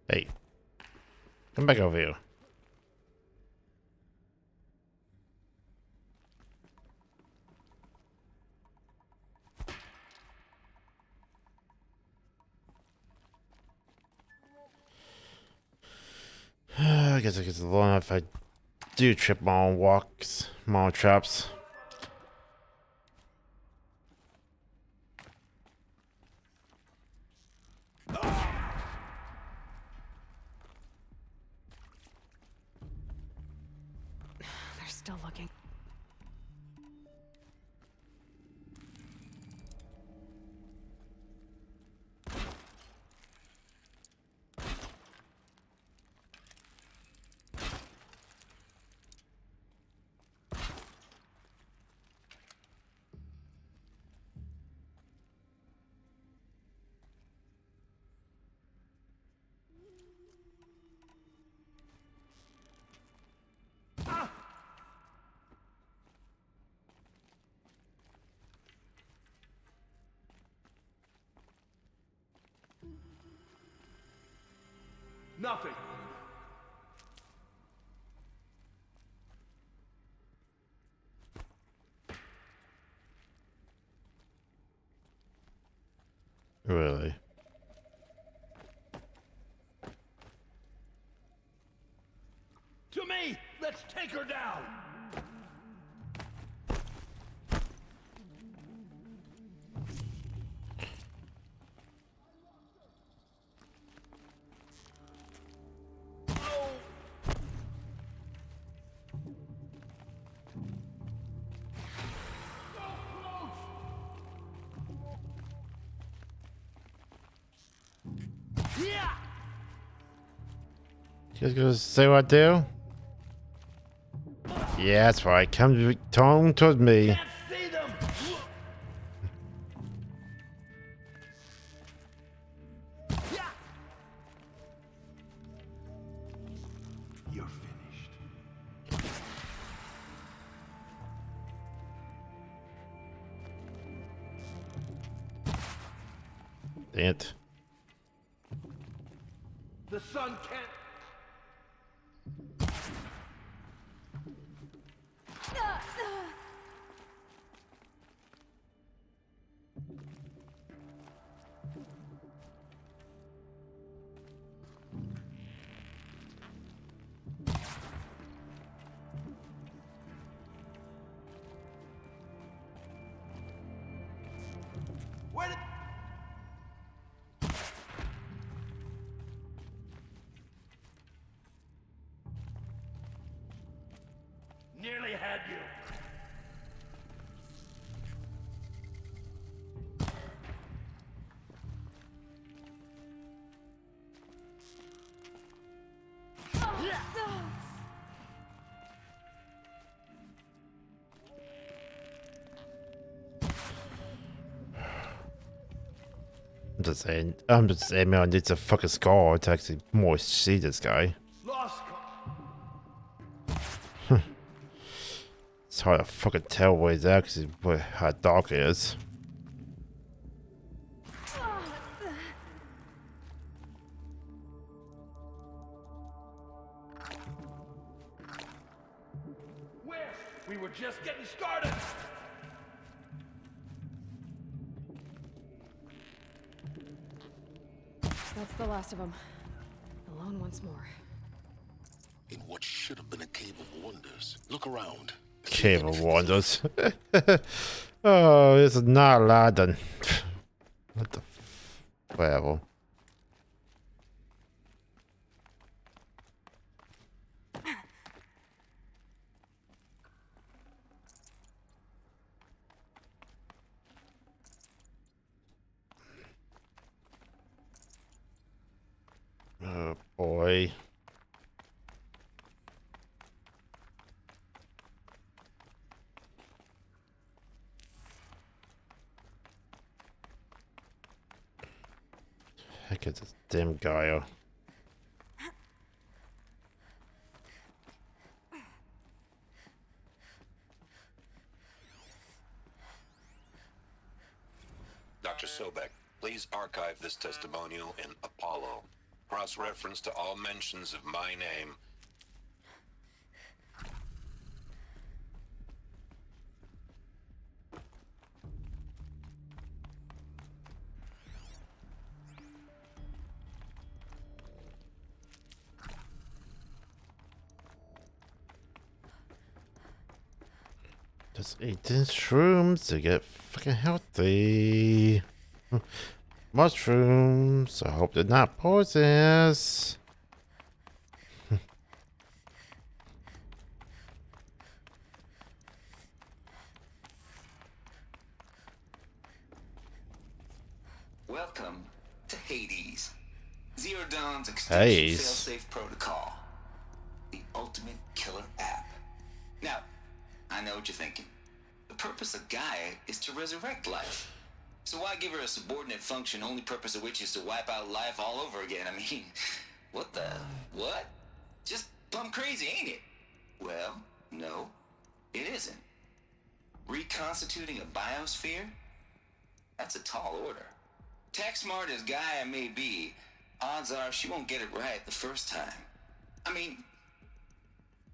Hey, come back over here. I guess it gets long if I do trip my own walks, my own traps. They're still looking. Nothing. Really? To me! Let's take her down! You guys gonna say what I do? Yeah, that's right. Come towards me. You're finished. It. The sun can't. Where did... Nearly had you. I'm just saying, man, it's a fucking scar to actually more see this guy. Lost. It's hard to fucking tell where he's at because how dark it is. Where? We were just getting started. That's the last of them. Alone once more. In what should have been a cave of wonders. Look around. Cave of Wonders. Oh, this is not Aladdin. What the whatever. Oh boy. Heck is this damn guy. Dr. Sobek, please archive this testimonial in Apollo. Cross-reference to all mentions of my name. Just eating shrooms to get fucking healthy. Mushrooms. I hope they're not poisonous. Welcome to Hades. Zero Dawn's extinction Hades. failsafe protocol. The ultimate killer app. Now, I know what you're thinking. The purpose of Gaia is to resurrect life. So why give her a subordinate function, only purpose of which is to wipe out life all over again? I mean, what the... what? Just plumb crazy, ain't it? Well, no, it isn't. Reconstituting a biosphere? That's a tall order. Tech smart as Gaia may be, odds are she won't get it right the first time. I mean,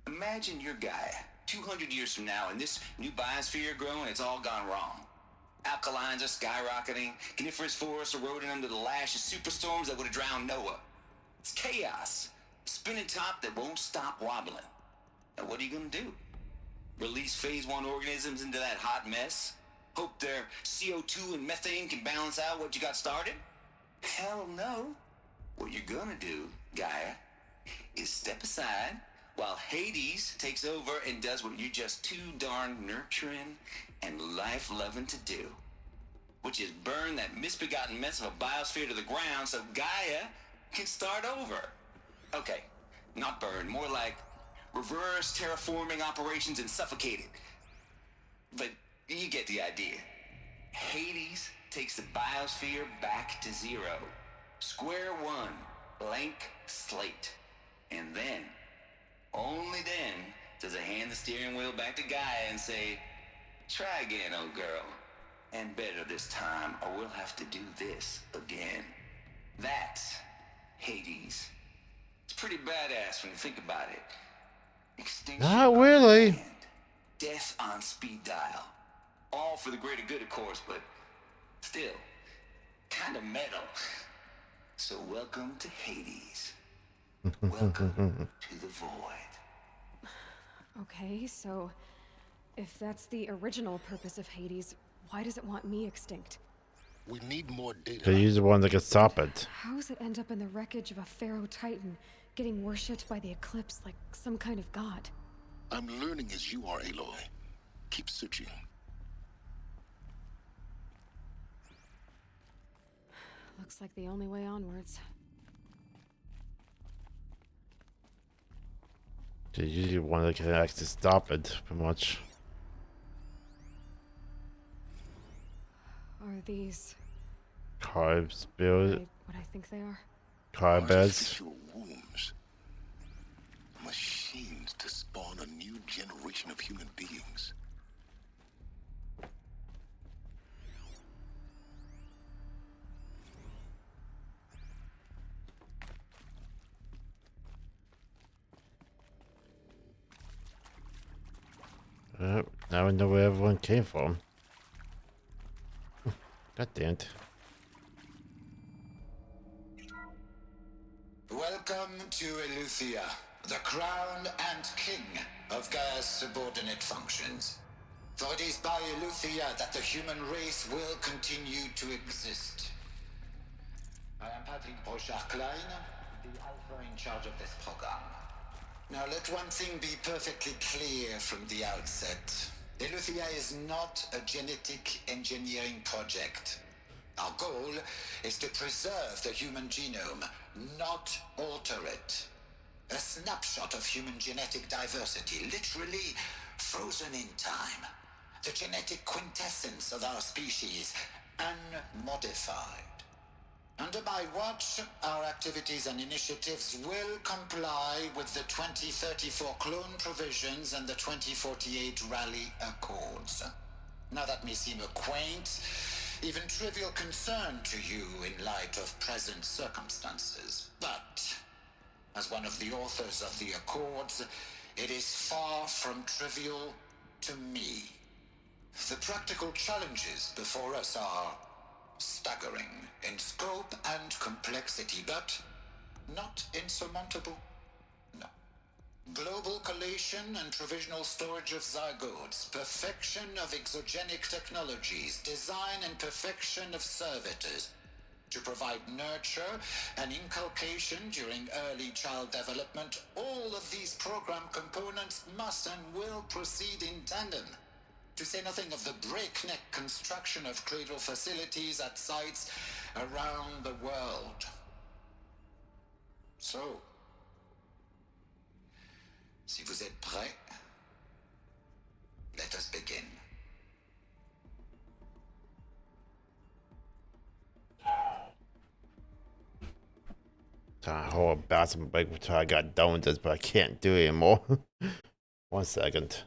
imagine you're Gaia, 200 years from now, and this new biosphere growing, it's all gone wrong. Alkalines are skyrocketing, coniferous forests eroding under the lash of superstorms that would have drowned Noah. It's chaos, a spinning top that won't stop wobbling. Now what are you gonna do? Release phase 1 organisms into that hot mess? Hope their CO2 and methane can balance out what you got started? Hell no. What you're gonna do, Gaia, is step aside while Hades takes over and does what you're just too darn nurturing and life-loving to do, which is burn that misbegotten mess of a biosphere to the ground so Gaia can start over. Okay, not burn, more like reverse terraforming operations and suffocate it. But you get the idea. Hades takes the biosphere back to zero. Square one, blank slate. And then, only then, does it hand the steering wheel back to Gaia and say, try again, old girl. And better this time, or we'll have to do this again. That's Hades. It's pretty badass when you think about it. Extinction Not on really. demand, death on speed dial. All for the greater good, of course, but still, kind of metal. So welcome to Hades. Welcome to the void. Okay, so if that's the original purpose of Hades, why does it want me extinct? We need more data. Because he's the one that can stop it. How does it end up in the wreckage of a pharaoh titan, getting worshipped by the Eclipse like some kind of god? I'm learning as you are, Aloy. Keep searching. Looks like the only way onwards. He's usually one that can actually stop it, pretty much. Are these Carbs, build. what I think they are? Carb beds. Artificial wombs. Machines to spawn a new generation of human beings. Now I know where everyone came from. God damn it. Welcome to Eleuthia, the crown and king of Gaia's subordinate functions. For it is by Eleuthia that the human race will continue to exist. I am Patrick Brochard-Klein, the Alpha in charge of this program. Now let one thing be perfectly clear from the outset. Eleuthia is not a genetic engineering project. Our goal is to preserve the human genome, not alter it. A snapshot of human genetic diversity, literally frozen in time. The genetic quintessence of our species, unmodified. Under my watch, our activities and initiatives will comply with the 2034 clone provisions and the 2048 Rally Accords. Now that may seem a quaint, even trivial concern to you in light of present circumstances, but as one of the authors of the Accords, it is far from trivial to me. The practical challenges before us are staggering in scope and complexity, but not insurmountable. No. Global collation and provisional storage of zygotes, perfection of exogenic technologies, design and perfection of servitors, to provide nurture and inculcation during early child development. All of these program components must and will proceed in tandem. To say nothing of the breakneck construction of cradle facilities at sites around the world. So, si vous êtes prêts, let us begin. Trying to hold a bathroom break until I got done with this, but I can't do it anymore. 1 second.